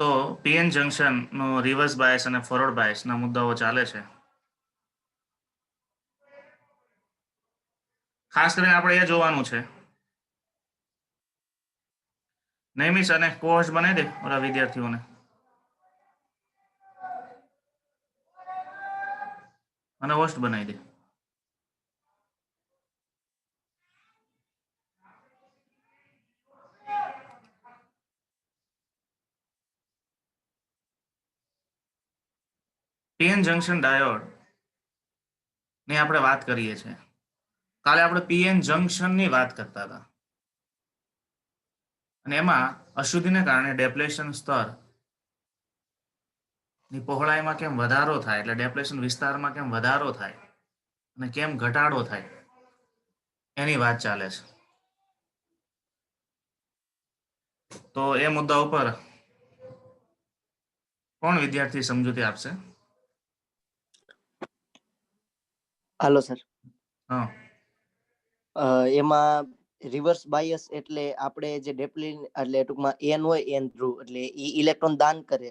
તો PN junction નો reverse bias અને forward bias ના મુદ્દાઓ ચાલે છે. ખાસ કરીને આપણે એ જોવાનું છે. નૈમિષ અને કોહોસ્ટ બનાવી દે ઓલા વિદ્યાર્થીઓને અને હોસ્ટ બનાવી દે. પીએન જંકશન ડાયોડ ની આપણે વાત કરીએ છીએ. કાલે આપણે પીએન જંકશન ની વાત કરતા હતા અને એમાં અશુદ્ધિને કારણે ડેપ્લેશન સ્તર ની પહોળાઈમાં કેમ વધારો થાય, એટલે ડેપ્લેશન વિસ્તારમાં કેમ વધારો થાય અને કેમ ઘટાડો થાય એની વાત ચાલે છે. તો એ મુદ્દા ઉપર કોણ વિદ્યાર્થી સમજૂતી આપશે? Hello sir. હા, એમાં રિવર્સ બાયસ એટલે આપણે જે ડેપ્લિન એટલે ટૂંકમાં એન હોય એન ધ્રુવ એટલે ઈ ઇલેક્ટ્રોન દાન કરે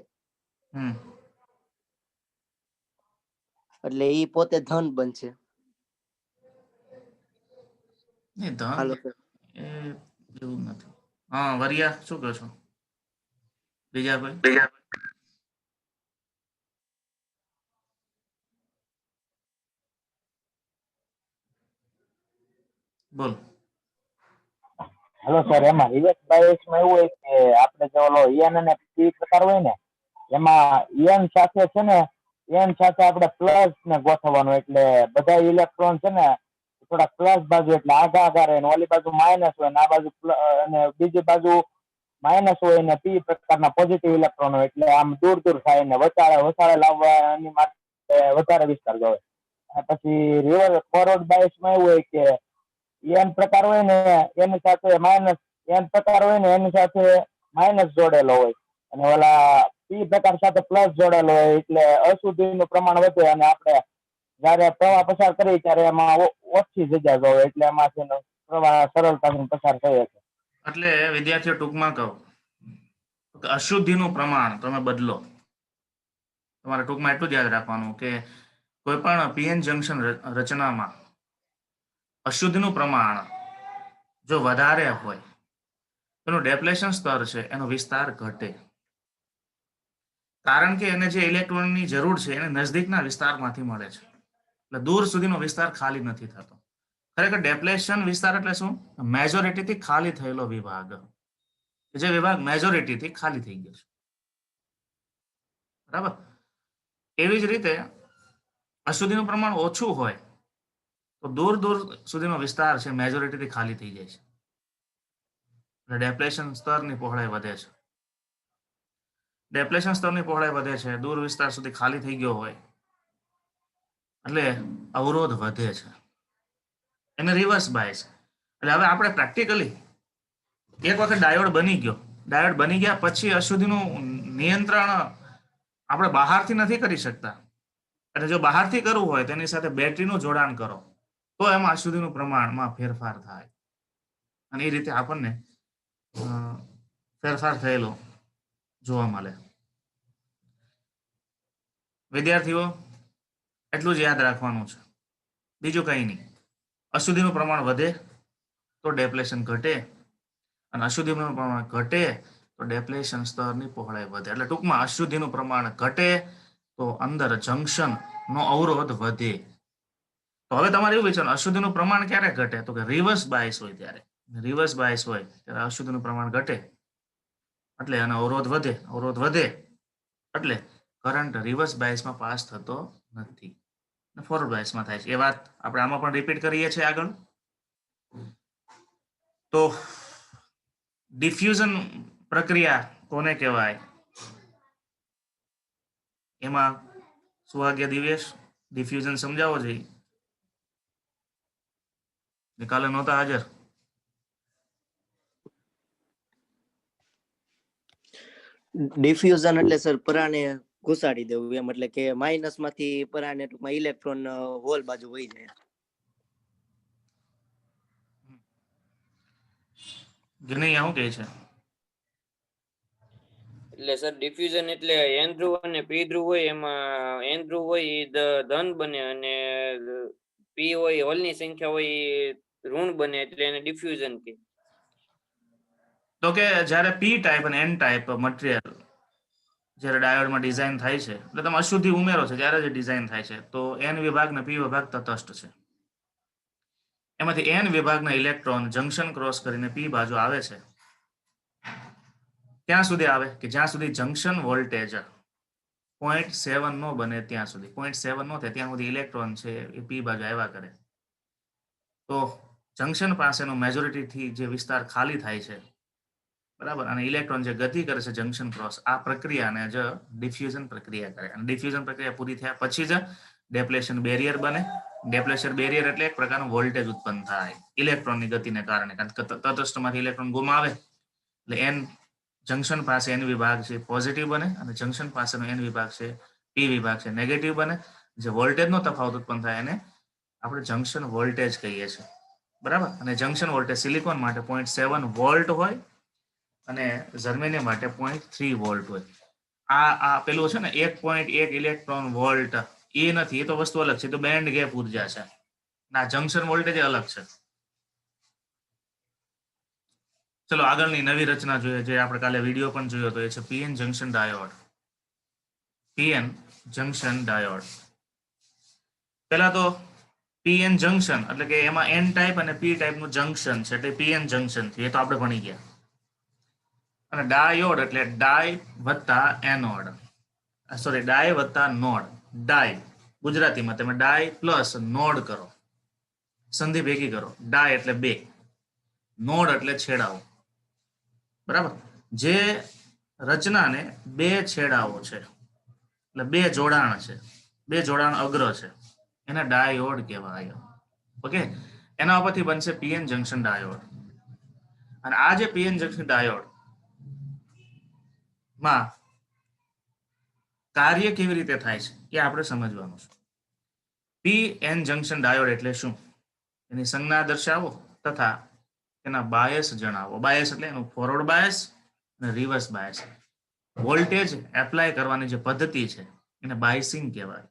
એટલે ઈ પોતે ધન બનશે. નહીં ધન હાલો સર. એ એવું નથી. હા વરિયા શું કહો છો? બીજા કોઈ? બોલ. હેલો સર, એમાં રિવર્સ બાયસમાં એવું હોય કે આપણે જો ઓલો એન અને પી પ્રકાર હોય ને એમાં એન સાથે છે ને એન સાથે આપણે પ્લસ ને ગોઠવવાનું, એટલે બધા ઇલેક્ટ્રોન છે ને થોડા પ્લસ બાજુ એટલે આગા રહે, ઓલી બાજુ માઇનસ હોય ને આ બાજુ અને બીજી બાજુ માઇનસ હોય ને પી પ્રકારના પોઝિટિવ ઇલેક્ટ્રોન હોય, એટલે આમ દૂર દૂર થાય ને વસાળે લાવવાની માટે વધારે વિસ્તાર જોવે. પછી રિવર્સ ફોરવર્ડ બાયસમાં એવું હોય કે એન પ્રકાર હોય ને એની સાથે માઇનસ, એન પ્રકાર હોય ને એની સાથે માઇનસ જોડેલો હોય અને ઓલા પી પ્રકાર સાથે પ્લસ જોડેલો હોય, એટલે અશુદ્ધિનું પ્રમાણ વધે અને આપણે જયારે પ્રવાહ પસાર કરીએ ત્યારે એમાં ઓછી જગ્યા જોવે, એટલે એમાંથી પ્રવાહ સરળતાથી પસાર થઈ શકે. એટલે વિદ્યાર્થીઓ ટૂંકમાં કહો કે અશુદ્ધિનું પ્રમાણ તમે બદલો. તમારે ટૂંકમાં એટલું જ યાદ રાખવાનું કે કોઈ પણ પીએન જંકશન રચનામાં અશુદ્ધિનું પ્રમાણ જો વધારે હોય એનું ડેપ્લેશન સ્તર છે એનો વિસ્તાર ઘટે, કારણ કે એને જે ઇલેક્ટ્રોનની જરૂર છે એને નજદીકના વિસ્તારમાંથી મળે છે, એટલે દૂર સુધીનો વિસ્તાર ખાલી નથી થતો. ખરેખર ડેપ્લેશન વિસ્તાર એટલે શું? મેજોરિટીથી ખાલી થયેલો વિભાગ, જે વિભાગ મેજોરિટીથી ખાલી થઈ ગયો છે. બરાબર. એવી જ રીતે અશુદ્ધિનું પ્રમાણ ઓછું હોય તો દૂર દૂર સુધીનો વિસ્તાર છે મેજોરિટીથી ખાલી થઈ જાય છે, એટલે ડેપ્લેશન સ્તરની પહોળાઈ વધે છે. ડેપ્લેશન સ્તરની પહોળાઈ વધે છે, દૂર વિસ્તાર સુધી ખાલી થઈ ગયો હોય એટલે અવરોધ વધે છે. એને રિવર્સ બાયસ. એટલે હવે આપણે પ્રેક્ટિકલી એક વખત ડાયોડ બની ગયો, ડાયોડ બની ગયા પછી અશુદ્ધિનું નિયંત્રણ આપણે બહારથી નથી કરી શકતા. એટલે જો બહારથી કરવું હોય તેની સાથે બેટરીનું જોડાણ કરો તો એમાં અશુદ્ધિનું પ્રમાણમાં ફેરફાર થાય અને એ રીતે આપણને ફેરફાર થયેલો જોવા મળે. વિદ્યાર્થીઓ એટલું જ યાદ રાખવાનું છે, બીજું કંઈ નહીં. અશુદ્ધિનું પ્રમાણ વધે તો ડેપ્લેશન ઘટે અને અશુદ્ધિનું પ્રમાણ ઘટે તો ડેપ્લેશન સ્તરની પહોળાઈ વધે. એટલે ટૂંકમાં અશુદ્ધિનું પ્રમાણ ઘટે તો અંદર જંકશનનો અવરોધ વધે. તો હવે તમારે એવું વિચારવાનું અશુદ્ધિનું પ્રમાણ ક્યારે ઘટે? તો કે રિવર્સ બાયસ હોય ત્યારે. રિવર્સ બાયસ હોય ત્યારે અશુદ્ધિનું પ્રમાણ ઘટે એટલે એનો અવરોધ વધે. અવરોધ વધે એટલે કરંટ રિવર્સ બાયસમાં પાસ થતો નથી, ફોરવર્ડ બાયસમાં થાય છે. એ વાત આપણે આમાં પણ રિપીટ કરીએ છીએ આગળ. તો ડિફ્યુઝન પ્રક્રિયા કોને કહેવાય? એમાં સુહાગ્ય દિવેશ ડિફ્યુઝન સમજાવો જોઈએ. કાલે નહોતા હાજર. ડિફ્યુઝન એટલે સર પરાણે ઘુસાડી દેવું એમ, એટલે કે માઇનસ માંથી પરાણે ટૂંકમાં ઇલેક્ટ્રોન હોલ બાજુ વહી જાય. જનૈયા શું કહે છે? એટલે સર ડિફ્યુઝન એટલે એન ધ્રુવ અને પી ધ્રુવ હોય, એમાં એન ધ્રુવ હોય એ ધન બને અને પી હોય હોલની સંખ્યા હોય એ ઋણ બને, એટલે એને ડિફ્યુઝન કહે. તો કે જ્યારે પી ટાઈપ અને એન ટાઈપ મટીરિયલ જ્યારે ડાયોડમાં ડિઝાઇન થાય છે, એટલે તમે અશુદ્ધિ ઉમેરો છે ત્યારે જ ડિઝાઇન થાય છે, તો એન વિભાગ ને પી વિભાગ તટસ્થ છે. એમાંથી એન વિભાગના ઇલેક્ટ્રોન જંક્શન ક્રોસ કરીને પી બાજુ આવે છે. ક્યાં સુધી આવે કે જ્યાં સુધી જંક્શન વોલ્ટેજ 0.7 નો બને ત્યાં સુધી. 0.7 નો થાય ત્યાં સુધી ઇલેક્ટ્રોન છે એ પી બાજુ આવ્યા કરે. તો જંક્શન પાસેનો મેજોરિટીથી જે વિસ્તાર ખાલી થાય છે, બરાબર, અને ઇલેક્ટ્રોન જે ગતિ કરે છે જંક્શન ક્રોસ, આ પ્રક્રિયાને જ ડિફ્યુઝન પ્રક્રિયા કરે. અને ડિફ્યુઝન પ્રક્રિયા પૂરી થયા પછી જ ડેપ્લેશન બેરિયર બને. ડેપ્લેશન બેરિયર એટલે એક પ્રકારનું વોલ્ટેજ ઉત્પન્ન થાય ઇલેક્ટ્રોનની ગતિને કારણે, કારણ કે તટસ્થમાંથી ઇલેક્ટ્રોન ગુમાવે એટલે એન જંક્શન પાસે એન વિભાગ છે પોઝિટિવ બને અને જંક્શન પાસેનો એન વિભાગ છે પી વિભાગ છે નેગેટિવ બને. જે વોલ્ટેજનો તફાવત ઉત્પન્ન થાય એને આપણે જંક્શન વોલ્ટેજ કહીએ છીએ, બરાબર. અને જંક્શન વોલ્ટેજ સિલિકોન માટે 0.7 વોલ્ટ હોય અને જર્મેનિયમ માટે 0.3 વોલ્ટ હોય. આ પેલું છે ને 1.1 ઇલેક્ટ્રોન વોલ્ટ, એ નથી, એ તો વસ્તુ અલગ છે, તો બેન્ડ ગેપ ઉર્જા છે. ના, જંક્શન વોલ્ટેજ અલગ છે. ચલો આગળની નવી રચના જોઈએ, જે આપણે કાલે વિડીયો પણ જોયો હતો, એ છે P N junction diode. P N junction diode. પહેલા તો પીએન જંક્શન એટલે કે એમાં એન ટાઈપ અને પી ટાઈપનું જંક્શન છે, એટલે પીએન જંક્શન થયું, એ તો આપણે ભણી ગયા. અને ડાયોડ એટલે ડાય વત્તા એનોડ, સોરી ડાય વત્તા નોડ. ડાય ગુજરાતીમાં તમે ડાય પ્લસ નોડ કરો, સંધિ ભેગી કરો. ડાય એટલે બે, નોડ એટલે છેડાઓ, બરાબર. જે રચનાને બે છેડાઓ છે એટલે બે જોડાણ છે, બે જોડાણ અગ્ર છે, એને ડાયોડ કહેવાય. ઓકે, એના ઉપરથી બનશે પીએન જંક્શન ડાયોડ. અને આ જે પીએન જંક્શન ડાયોડ માં કાર્ય કેવી રીતે થાય છે એ આપણે સમજવાનું છે. પી એન જંક્શન ડાયોડ એટલે શું, એની સંજ્ઞા દર્શાવો તથા એના બાયસ જણાવો. બાયસ એટલે એનું ફોરવર્ડ બાયસ અને રિવર્સ બાયસ. વોલ્ટેજ એપ્લાય કરવાની જે પદ્ધતિ છે એને બાયસિંગ કહેવાય,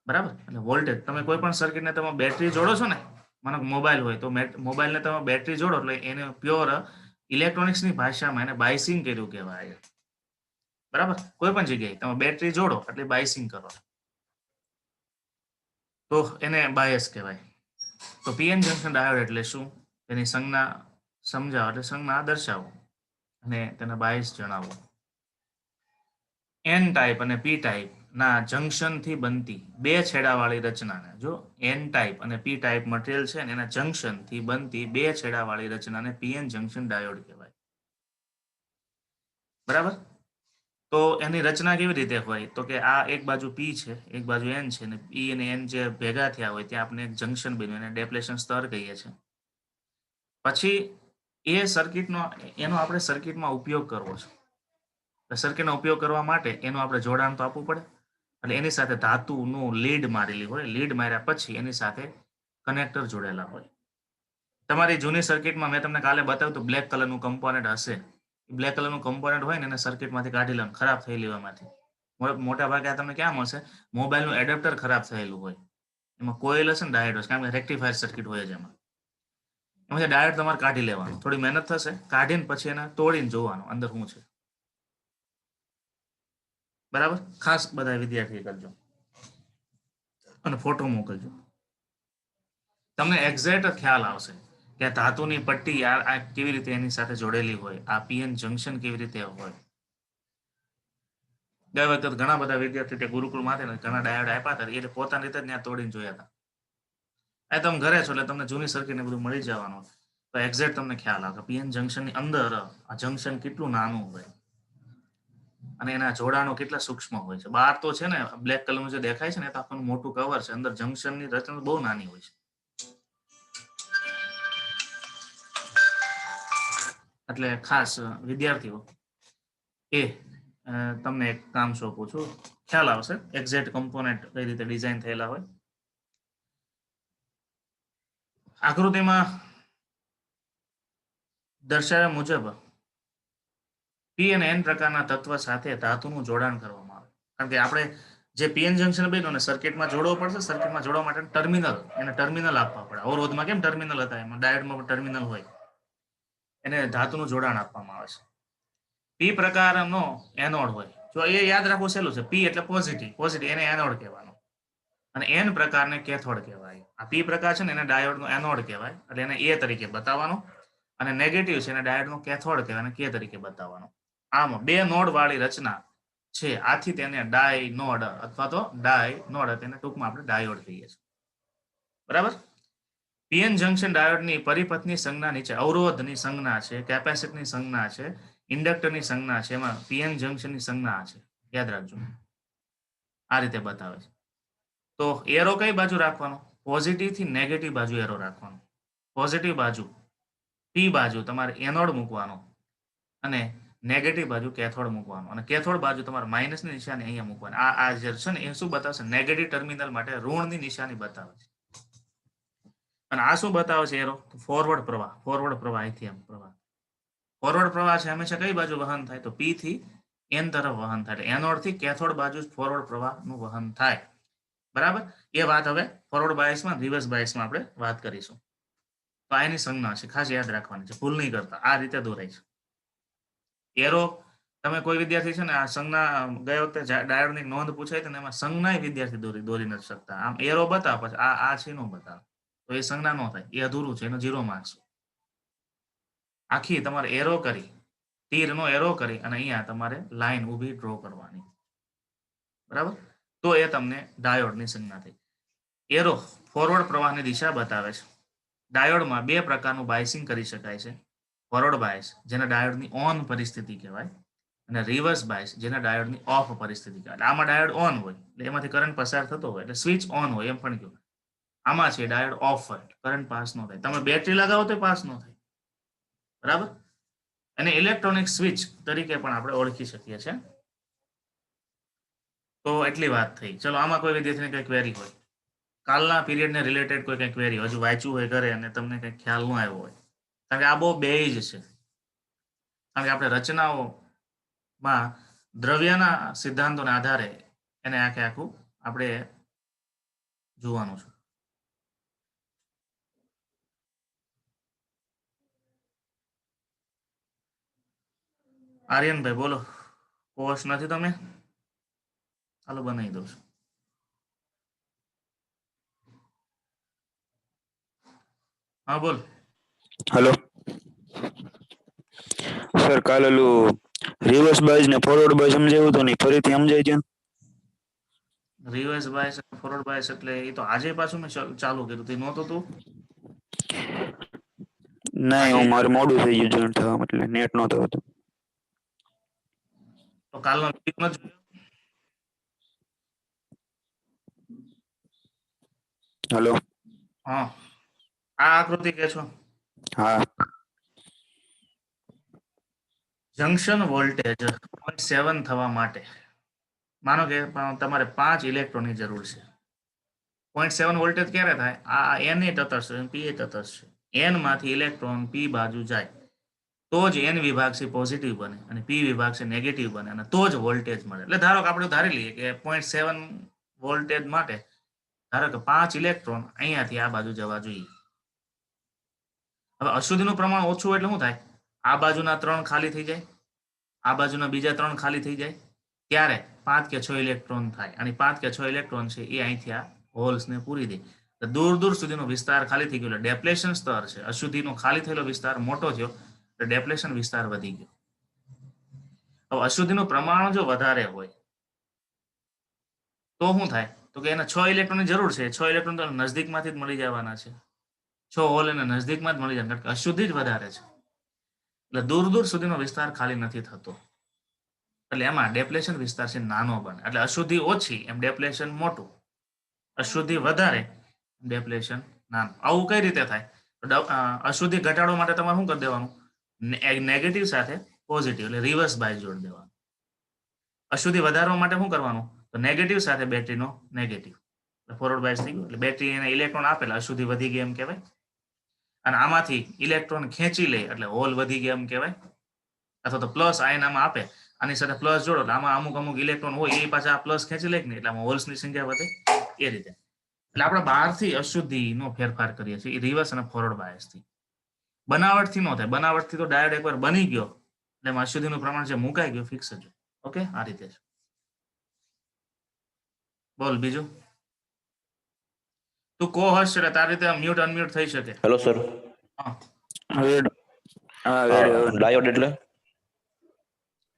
બરાબર. એટલે વોલ્ટેજ તમે કોઈ પણ સર્કિટને તમે બેટરી જોડો છો ને, માનો મોબાઈલ હોય તો મોબાઈલને તમે બેટરી જોડો એટલે એને પ્યોર ઇલેક્ટ્રોનિક્સની ભાષામાં એને બાયસિંગ કર્યું કહેવાય, બરાબર. કોઈ પણ જગ્યાએ તમે બેટરી જોડો એટલે બાયસિંગ કરો તો એને બાયસ કહેવાય. તો પીએન જંક્શન ડાયોડ એટલે શું, તેની સંજ્ઞા સમજાવો એટલે સંજ્ઞા દર્શાવો અને તેના બાયસ જણાવો. એન ટાઈપ અને પી ટાઈપ ના જંક્શન થી બનતી બે છેડાવાળી રચનાને, જો એન ટાઈપ અને પી ટાઈપ મટીરિયલ છે ને એના જંક્શન થી બનતી બે છેડાવાળી રચનાને પીએન જંક્શન ડાયોડ કહેવાય, બરાબર. તો એની રચના કેવી રીતે હોય, તો કે આ એક બાજુ પી છે એક બાજુ એન છે, ને પી અને એન જે ભેગા થયા હોય ત્યાં આપણે એક જંક્શન બન્યું, એને ડેપ્લેશન સ્તર કહીએ છીએ. પછી એ સર્કિટનો એનો આપણે સર્કિટમાં ઉપયોગ કરવો છે. સર્કિટનો ઉપયોગ કરવા માટે એનું આપણે જોડાણ તો આપવું પડે, એટલે એની સાથે ધાતુનું લીડ મારેલી હોય. લીડ માર્યા પછી એની સાથે કનેક્ટર જોડેલા હોય. તમારી જૂની સર્કિટમાં મેં તમને કાલે બતાવ્યું તો બ્લેક કલરનું કમ્પોનન્ટ હશે. બ્લેક કલરનું કમ્પોનન્ટ હોય ને એને સર્કિટમાંથી કાઢી લેવાનું, ખરાબ થયેલી એમાંથી. મોટા ભાગે આ તમને ક્યાં મળશે, મોબાઈલનું એડેપ્ટર ખરાબ થયેલું હોય, એમાં કોઇલ હશે ને ડાયોડ હશે, કારણ કે રેક્ટિફાયર સર્કિટ હોય જ એમાં. એમાંથી ડાયોડ તમારે કાઢી લેવાનું, થોડી મહેનત થશે, કાઢીને પછી એને તોડીને જોવાનું અંદર શું છે, બરાબર. ખાસ બધા વિદ્યાર્થી કરજો અને ફોટો મોકલજો, તમને એક્ઝેક્ટ ખ્યાલ આવશે કે આ ધાતુની પટ્ટી આ કેવી રીતે એની સાથે જોડેલી હોય, આ પીએન જંક્શન કેવી રીતે હોય. ગયા વખતે ઘણા બધા વિદ્યાર્થી ગુરુકુળમાંથી ઘણા ડાયોડ આપ્યા હતા, એટલે પોતાની રીતે જ ત્યાં તોડીને જોયા હતા. આ તમે ઘરે છો એટલે તમને જૂની સર્કિટ ને બધું મળી જવાનું, તો એક્ઝેક્ટ તમને ખ્યાલ આવે પીએન જંક્શનની અંદર આ જંક્શન કેટલું નાનું હોય અને એના જોડાણો કેટલા સૂક્ષ્મ હોય છે. બહાર તો છે ને બ્લેક કલરનું જે દેખાય છે ને, એ તો આપણને મોટું કવર છે, અંદર જંક્શનની રચના બહુ નાની હોય છે. એટલે ખાસ વિદ્યાર્થીઓ એ તમને એક કામ સોંપું છું, ખ્યાલ આવશે એક્ઝેક્ટ કમ્પોનેન્ટ કઈ રીતે ડિઝાઇન થયેલા હોય. આકૃતિમાં દર્શાવ્યા મુજબ પી અને એન પ્રકારના તત્વ સાથે ધાતુનું જોડાણ કરવામાં આવે. કારણ કે આપણે જે પીએન જંક્શન બન્યું ને સર્કિટમાં જોડવો પડશે. સર્કિટમાં જોડવા માટે ટર્મિનલ, એને ટર્મિનલ આપવા પડે. અવરોધમાં કેમ ટર્મિનલ હતા, એમાં ડાયોડમાં પણ ટર્મિનલ હોય. એને ધાતુનું જોડાણ આપવામાં આવે છે. પી પ્રકારનો એનોડ હોય. જો એ યાદ રાખવું સહેલું છે. પી એટલે પોઝિટિવ, પોઝિટિવ એને એનોડ કહેવાનો. અને એન પ્રકારને કેથોડ કહેવાય. આ પી પ્રકાર છે ને એને ડાયોડનો એનોડ કહેવાય, એટલે એને એ તરીકે બતાવવાનો. અને નેગેટિવ છે એને ડાયોડનો કેથોડ કહેવાય અને કે તરીકે બતાવવાનો. આમ બે નોડ વાળી રચના છે. આથી તેને ડાયનોડ અથવા તો ડાયનોડ, તેને ટૂંકમાં આપણે ડાયોડ કહીએ છીએ. બરાબર. પીએન જંક્શન ડાયોડની પરિપથની સંજ્ઞા નીચે અવરોધની સંજ્ઞા છે, કેપેસિટરની સંજ્ઞા છે, ઇન્ડક્ટરની સંજ્ઞા છે. એમાં પીએન જંક્શનની સંજ્ઞા છે. યાદ રાખજો. આ રીતે બતાવે છે. તો એરો કઈ બાજુ રાખવાનો? પોઝિટિવ થી નેગેટિવ બાજુ એરો રાખવાનો. પોઝિટિવ બાજુ પી બાજુ તમારે એનોડ મૂકવાનો અને નેગેટિવ બાજુ કેથોડ મૂકવાનો. અને કેથોડ બાજુ તમારે માઇનસની નિશાની અહીંયા મૂકવાની. આ જે છે ને એ શું બતાવશે? નેગેટિવ ટર્મિનલ માટે ઋણની નિશાની બતાવે છે. અને આ શું બતાવે છે એરો? ફોરવર્ડ પ્રવાહ. ફોરવર્ડ પ્રવાહ અહીંથી એમ પ્રવાહ. ફોરવર્ડ પ્રવાહ છે હંમેશા કઈ બાજુ વહન થાય? તો પી થી એન તરફ વહન થાય. એટલે એનોડ થી કેથોડ બાજુ ફોરવર્ડ પ્રવાહનું વહન થાય. બરાબર. એ વાત હવે ફોરવર્ડ બાયસમાં, રિવર્સ બાયસમાં આપણે વાત કરીશું. તો આ એની સંજ્ઞા છે, ખાસ યાદ રાખવાની છે, ભૂલ નહીં કરતા. આ રીતે દોરાય છે એરો. તમે કોઈ વિદ્યાર્થી છે ને આ સંજ્ઞા ગયા વખતે ડાયોડની નોંધ પૂછાય તો એમાં સંજ્ઞા વિદ્યાર્થી દોરી નથી શકતા. આમ એરો બતાવે પછી આ છે નો બતાવે તો એ સંજ્ઞા નો થાય, એ અધૂરું છે, એનો 0 માર્ક્સ. આખી તમારે એરો કરી, તીરનો એરો કરી અને અહીંયા તમારે લાઈન ઊભી ડ્રો કરવાની. બરાબર. તો એ તમને ડાયોડની સંજ્ઞા થઈ. એરો ફોરવર્ડ પ્રવાહની દિશા બતાવે છે. ડાયોડમાં બે પ્રકારનું બાયસિંગ કરી શકાય છે. ફોરવર્ડ બાયસ, જેને ડાયોડની ઓન પરિસ્થિતિ કહેવાય, અને રિવર્સ બાયસ, જેને ડાયોડની ઓફ પરિસ્થિતિ કહેવાય. આમાં ડાયોડ ઓન હોય એટલે એમાંથી કરંટ પસાર થતો હોય એટલે સ્વિચ ઓન હોય એમ પણ કહ્યું. આમાં છે ડાયોડ ઓફ હોય, કરંટ પાસ ન થાય. તમે બેટરી લગાવો તો પાસ ન થાય. બરાબર. અને ઇલેક્ટ્રોનિક સ્વિચ તરીકે પણ આપણે ઓળખી શકીએ છીએ. તો એટલી વાત થઈ. ચલો આમાં કોઈ વિદ્યાર્થીને કઈ ક્વેરી હોય, કાલના પીરિયડને રિલેટેડ કોઈ કઈ ક્વેરી હજુ વાંચ્યું હોય ઘરે અને તમને કઈ ખ્યાલ ન આવ્યો હોય, કારણ કે આ બહુ બેઝ છે. કારણ કે આપણે રચનાઓમાં દ્રવ્યના સિદ્ધાંતોના આધારે એને આખે આખું આપણે જોવાનું છે. આર્યનભાઈ બોલો. કોર્સ નથી તમે? ચાલો બનાવી દઉં છું. હા બોલ. હેલો સર, કાલ ઓલું રિવર્સ બાયસ ને ફોરવર્ડ બાયસ સમજાવ્યું હતું ને ફરીથી સમજાય છે? રિવર્સ બાયસ અને ફોરવર્ડ બાયસ એટલે એ તો આજે પાછું મેં ચાલુ કર્યું. તે નહોતું તું? નહીં, આજે હું મારે મોડું થઈ ગયું જોઈન્ટ થવા, એટલે નેટ નહોતો હતું. તો કાલનો વિડીયો નથી જોયો? હેલો. હા, આ આકૃતિ કે છો? હા. જંક્શન વોલ્ટેજ 0.7 થવા માટે માનો કે તમારે 5 ઇલેક્ટ્રોનની જરૂર છે. 0.7 વોલ્ટેજ ક્યારે થાય? આ એન એ તટસ્થ છે, પી એ તટસ્થ છે. એન માંથી ઇલેક્ટ્રોન પી બાજુ જાય તો જ એન વિભાગ છે પોઝિટિવ બને અને પી વિભાગ છે નેગેટિવ બને અને તો જ વોલ્ટેજ મળે. એટલે ધારો કે આપણે ધારી લઈએ કે 0.7 વોલ્ટેજ માટે ધારો કે 5 ઇલેક્ટ્રોન અહીંયાથી આ બાજુ જવા જોઈએ. હવે અશુદ્ધિનું પ્રમાણ ઓછું એટલે શું થાય? આ બાજુના 3 ખાલી થઈ જાય, આ બાજુના બીજા 3 ખાલી થઈ જાય, ત્યારે 5 કે 6 ઇલેક્ટ્રોન થાય. અને 5 કે 6 ઇલેક્ટ્રોન છે એ અહીંથી આ હોલ્સને પૂરી દે. દૂર દૂર સુધીનો વિસ્તાર ખાલી થઈ ગયો એટલે ડેપ્લેશન સ્તર છે. અશુદ્ધિનો ખાલી થયેલો વિસ્તાર મોટો થયો એટલે ડેપ્લેશન વિસ્તાર વધી ગયો. હવે અશુદ્ધિનું પ્રમાણ જો વધારે હોય તો શું થાય? તો કે એને 6 ઇલેક્ટ્રોનની જરૂર છે. 6 ઇલેક્ટ્રોન તો નજદીકમાંથી જ મળી જવાના છે. 6 હોલ એને નજદીકમાં જ મળી જાય, કારણ કે અશુદ્ધિ જ વધારે છે. એટલે દૂર દૂર સુધીનો વિસ્તાર ખાલી નથી થતો. એટલે એમાં ડેપ્લેશન વિસ્તાર છે નાનો બને. એટલે અશુદ્ધિ ઓછી એમ ડેપ્લેશન મોટું, અશુદ્ધિ વધારે ડેપ્લેશન નાનું. આવું કઈ રીતે થાય? અશુદ્ધિ ઘટાડવા માટે તમારે શું કરી દેવાનું? નેગેટિવ સાથે પોઝિટિવ એટલે રિવર્સ બાયસ જોડી દેવાનું. અશુદ્ધિ વધારવા માટે શું કરવાનું? તો નેગેટિવ સાથે બેટરીનો નેગેટિવ ફોરવર્ડ બાયસ થઈ ગયું. એટલે બેટરી એને ઇલેક્ટ્રોન આપેલા, અશુદ્ધિ વધી ગઈ એમ કહેવાય. અને આમાંથી ઇલેક્ટ્રોન ખેંચી લે એટલે હોલ વધી ગયા એમ કહેવાય. અથવા તો પ્લસ આયન આમાં આપે, આની સાથે પ્લસ જોડો એટલે આમાં અમુક ઇલેક્ટ્રોન હોય એ પાછા આ પ્લસ ખેંચી લે કે નહીં, એટલે આમાં હોલ્સની સંખ્યા વધે એ રીતે. એટલે આપણે બહારથી અશુદ્ધિનો ફેરફાર કરીએ છીએ, રિવર્સ અને ફોરવર્ડ બાયસથી. બનાવટથી ન થાય, બનાવટથી તો ડાયોડ એકવાર બની ગયો એટલે એમાં અશુદ્ધિનું પ્રમાણ જે મુકાઈ ગયું ફિક્સ જ. ઓકે, આ રીતે છે. બોલ બીજું. તું કો હર્ષ એટલે તારી રીતે મ્યુટ અનમ્યુટ થઈ શકે. Hello sir. હા. ડાયોડ એટલે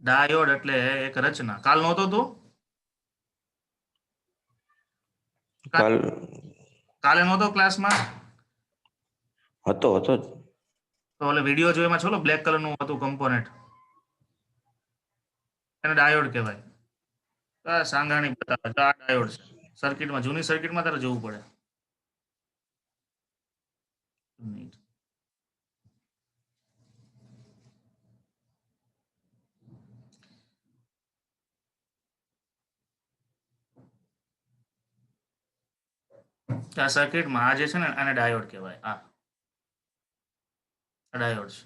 ડાયોડ એટલે એક રચના. કાલ નહોતો તું? કાલે નહોતો ક્લાસમાં? હતો જ. તો ઓલે વિડીયો જોઈમાં છો, બ્લેક કલર નું હતું કમ્પોનેન્ટ, એને ડાયોડ કહેવાય. સાંગાણી બતાવે તો આ ડાયોડ છે. સર્કિટમાં, જૂની સર્કિટમાં તારે જોવું પડે. આ સર્કિટમાં આ જે છે ને આને ડાયોડ કહેવાય. આ ડાયોડ છે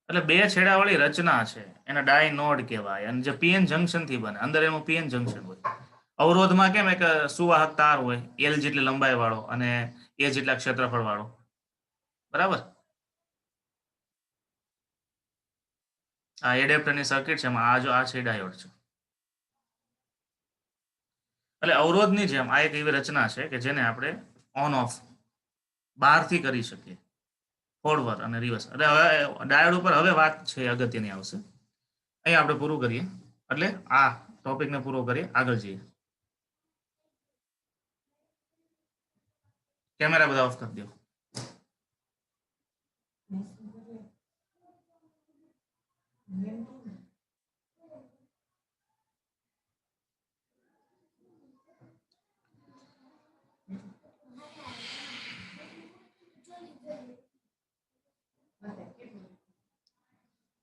એટલે બે છેડાવાળી રચના છે, એને ડાયનોડ કહેવાય. અને જે પીએન જંક્શન થી બને, અંદર એનું પીએન જંક્શન હોય. અવરોધમાં કેમ એક સુવાહક તાર હોય, એલ જેટલી લંબાઈ વાળો અને એ જેટલા ક્ષેત્રફળ વાળો, બરાબર. આ એડેપ્ટરની સર્કિટ છે, એમાં આ છે ડાયોડ છે. એટલે અવરોધની જેમ આ એક એવી રચના છે કે જેને આપણે ઓન ઓફ બહારથી કરી શકીએ, ફોરવર્ડ અને રિવર્સ. એટલે હવે ડાયોડ ઉપર હવે વાત છે અગત્યની આવશે. અહીં આપણે પૂરું કરીએ, એટલે આ ટોપિકને પૂરો કરીએ, આગળ જઈએ. કેમેરા બધા ઓફ કરી દો.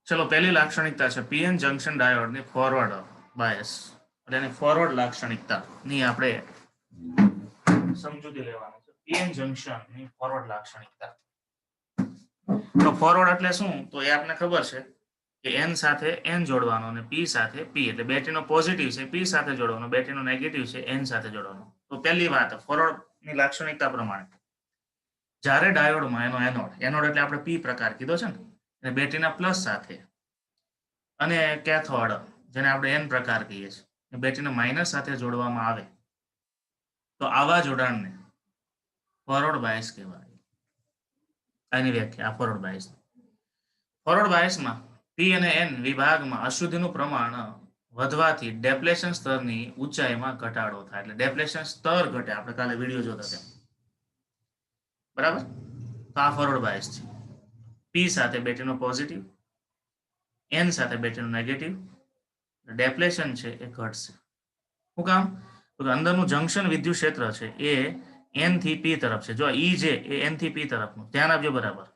ચલો, પહેલી લાક્ષણિકતા છે પીએન જંક્શન ડાયોડની ફોરવર્ડ બાયસ, એટલે એની ફોરવર્ડ લાક્ષણિકતા ની આપણે સમજૂતી લેવાની છે. પીએન જંક્શન ની ફોરવર્ડ લાક્ષણિકતા. તો ફોરવર્ડ એટલે શું? તો એ આપને ખબર છે કે એન સાથે એન જોડવાનો અને પી સાથે પી, એટલે બેટરીનો પોઝિટિવ છે પી સાથે જોડવાનો, બેટરીનો નેગેટિવ છે એન સાથે જોડવાનો. તો પહેલી વાત ફોરવર્ડ ની લાક્ષણિકતા પ્રમાણે, જ્યારે ડાયોડમાં એનો એનોડ એટલે આપણે પી પ્રકાર કીધો છે ને, અને બેટરીના પ્લસ સાથે, અને કેથોડ જેને આપણે એન પ્રકાર કહીએ છીએ, બેટરીના માઇનસ સાથે જોડવામાં આવે તો આવા જોડાણને ફોરવર્ડ બાયસ કહેવાય. આની વ્યાખ્યા ફોરવર્ડ બાયસ. ફોરવર્ડ બાયસમાં પી અને એન વિભાગમાં અશુદ્ધિનું પ્રમાણ વધવાથી ડેપ્લેશન સ્તરની ઊંચાઈમાં ઘટાડો થાય, એટલે ડેપ્લેશન સ્તર ઘટે. આપણે કાલે વિડીયો જોતા હતા, બરાબર. તો આ ફોરવર્ડ બાયસ છે. પી સાથે બેટરીનો પોઝિટિવ, એન સાથે બેટરીનો નેગેટિવ, ડેપ્લેશન છે એ ઘટશે. શું કામ? તો અંદરનું જંક્શન વિદ્યુત ક્ષેત્ર છે એ એન થી પી તરફ છે. જો ઈ છે એ એન થી પી તરફનું, ધ્યાન આપજો બરાબર.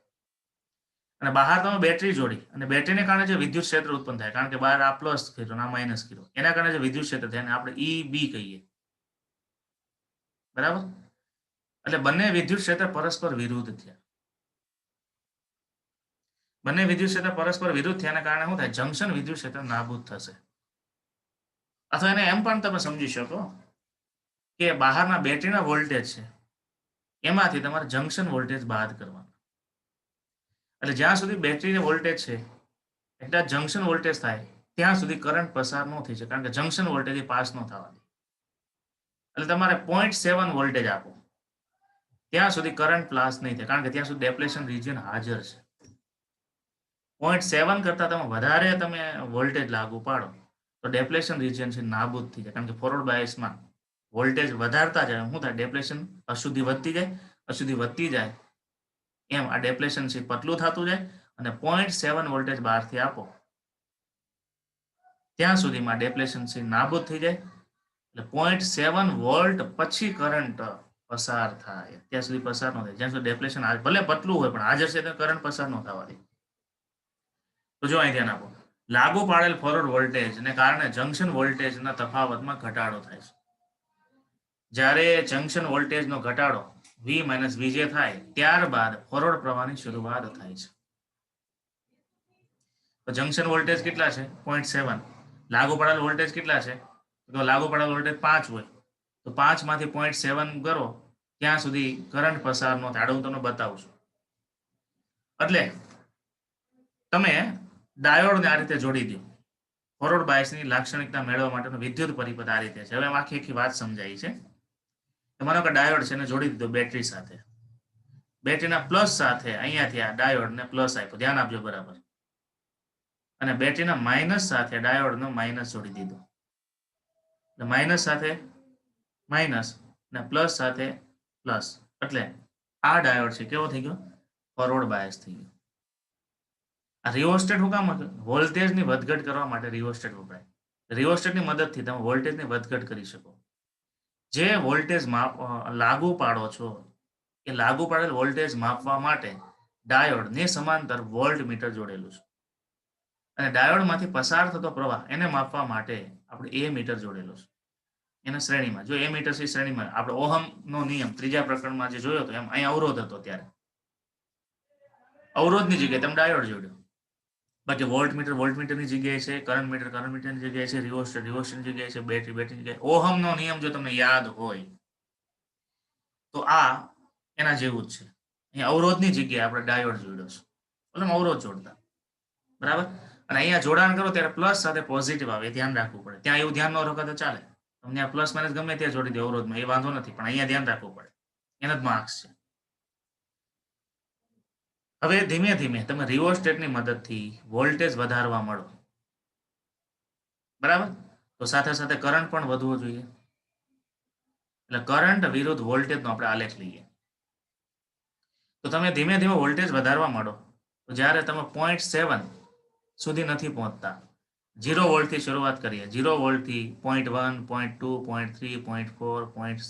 અને બહાર તમે બેટરી જોડી, અને બેટરીને કારણે જે વિદ્યુત ક્ષેત્ર ઉત્પન્ન થાય, કારણ કે બહાર આ પ્લસ કર્યો આ માઇનસ કર્યો, એના કારણે જે વિદ્યુત ક્ષેત્ર થાય એને આપણે ઈ બી કહીએ, બરાબર. એટલે બંને વિદ્યુત ક્ષેત્ર પરસ્પર વિરુદ્ધ થયા. બંને વિદ્યુત ક્ષેત્ર પરસ્પર વિરુદ્ધ થયાના કારણે શું થાય? જંક્શન વિદ્યુત ક્ષેત્ર નાબૂદ થશે. અથવા એને એમ પણ તમે સમજી શકો કે બહારના બેટરીના વોલ્ટેજ છે એમાંથી તમારે જંક્શન વોલ્ટેજ બાદ કરવાનો. એટલે જ્યાં સુધી બેટરીના વોલ્ટેજ છે એટલે જંક્શન વોલ્ટેજ થાય ત્યાં સુધી કરંટ પસાર ન થઈ શકે, કારણ કે જંક્શન વોલ્ટેજ પાસ ન થવા દે. એટલે તમારે 0.7 વોલ્ટેજ આપો ત્યાં સુધી કરંટ પાસ નહીં થાય, કારણ કે ત્યાં સુધી ડેપ્લેશન રિજિયન હાજર છે. 0.7 કરતા તમે વધારે તમે વોલ્ટેજ લાગુ પાડો તો ડેપ્લેશન રિજિયન છે નાબૂદ થઈ જાય, કારણ કે ફોરવર્ડ બાયસમાં વોલ્ટેજ વધારતા જાય શું થાય? ડેપ્લેશન અશુદ્ધિ વધતી જાય, અશુદ્ધિ વધતી જાય એમ આ ડેપ્લેશન છે પતલું થતું જાય, અને 0.7 વોલ્ટેજ બહારથી આપો ત્યાં સુધીમાં ડેપ્લેશન છે નાબૂદ થઈ જાય. એટલે 0.7 વોલ્ટ પછી કરંટ પસાર થાય ત્યાં સુધી પસાર ન થાય, જ્યાં સુધી ડેપ્લેશન ભલે પતલું હોય પણ હાજર છે તો કરંટ પસાર ન થવા દે. તો જો અહીં ધ્યાન આપો, લાગુ પાડેલ ફોરવર્ડ વોલ્ટેજને કારણે જંક્શન વોલ્ટેજના તફાવતમાં ઘટાડો થાય છે. જ્યારે જંક્શન વોલ્ટેજનો ઘટાડો V - Vj થાય ત્યારબાદ ફોરવર્ડ પ્રવાહની શરૂઆત થાય છે. તો જંક્શન વોલ્ટેજ કેટલા છે 0.7. લાગુ પડેલ વોલ્ટેજ કેટલા છે તો લાગુ પડેલ વોલ્ટેજ 5 હોય તો 5 માંથી 0.7 કરો ત્યાં સુધી કરંટ પસાર ન થાય. હું તમને બતાવું છું. એટલે તમે ડાયોડને આ રીતે જોડી દો. ફોરવર્ડ બાયસની લાક્ષણિકતા મેળવવા માટેનો વિદ્યુત પરિપથ આ રીતે છે. હવે આખી વાત સમજાઈ છે. માનો કે ડાયોડ છે એને જોડી દીધો બેટરી સાથે. બેટરીના પ્લસ સાથે અહીંયાથી આ ડાયોડને પ્લસ આપ્યો, ધ્યાન આપજો બરાબર. અને બેટરીના માઇનસ સાથે ડાયોડનો માઇનસ જોડી દીધો. એટલે માઇનસ સાથે માઇનસ અને પ્લસ સાથે પ્લસ. એટલે આ ડાયોડ છે કેવો થઈ ગયો? ફોરવર્ડ બાયસ થઈ ગયો. આ રિઓસ્ટેટ શું કામ હતું? વોલ્ટેજની વધઘટ કરવા માટે રિઓસ્ટેટ વપરાય. રિઓસ્ટેટની મદદથી તમે વોલ્ટેજની વધઘટ કરી શકો. જે વોલ્ટેજ લાગુ પાડો છો એ લાગુ પાડેલ વોલ્ટેજ માપવા માટે ડાયોડને સમાંતર વોલ્ટ મીટર જોડેલું છે. અને ડાયોડમાંથી પસાર થતો પ્રવાહ એને માપવા માટે આપણે એ મીટર જોડેલું છે. એના શ્રેણીમાં જો એ મીટર થી શ્રેણીમાં આપણે ઓહમનો નિયમ ત્રીજા પ્રકરણમાં જે જોયો હતો એમ અહીં અવરોધ હતો, ત્યારે અવરોધની જગ્યાએ તમે ડાયોડ જોડ્યો. બાકી વોલ્ટમીટરની જગ્યાએ છે, કરંટ મીટરની જગ્યાએ છે, રિઓસ્ટેટની જગ્યાએ છે, બેટરીની જગ્યાએ. ઓહમનો નિયમ જો તમને યાદ હોય તો આ એના જેવું જ છે. અહીંયા અવરોધની જગ્યાએ આપણે ડાયોડ જોડ્યો છે. એટલે અવરોધ જોડતા બરાબર. અને અહીંયા જોડાણ કરો ત્યારે પ્લસ સાથે પોઝિટિવ આવે, ધ્યાન રાખવું પડે. ત્યાં એવું ધ્યાન ન રાખો તો ચાલે, તમને આ પ્લસ માઇનસ ગમે ત્યાં જોડી દે અવરોધમાં, એ વાંધો નથી, પણ અહીંયા ધ્યાન રાખવું પડે. એના જ માર્ક્સ છે. હવે ધીમે ધીમે તમે રિઓસ્ટેટની મદદથી વોલ્ટેજ વધારવા મળો બરાબર. તો સાથે સાથે કરંટ પણ વધવો જોઈએ. એટલે કરંટ વિરુદ્ધ વોલ્ટેજનો આપણે આલેખ લઈએ. તો તમે ધીમે ધીમે વોલ્ટેજ વધારવા માંડો તો જ્યારે તમે 0.7 સુધી નથી પહોંચતા, 0 વોલ્ટથી શરૂઆત કરીએ. 0 વોલ્ટથી 0.1, 0.2, 0.3, 0.4, 0.5,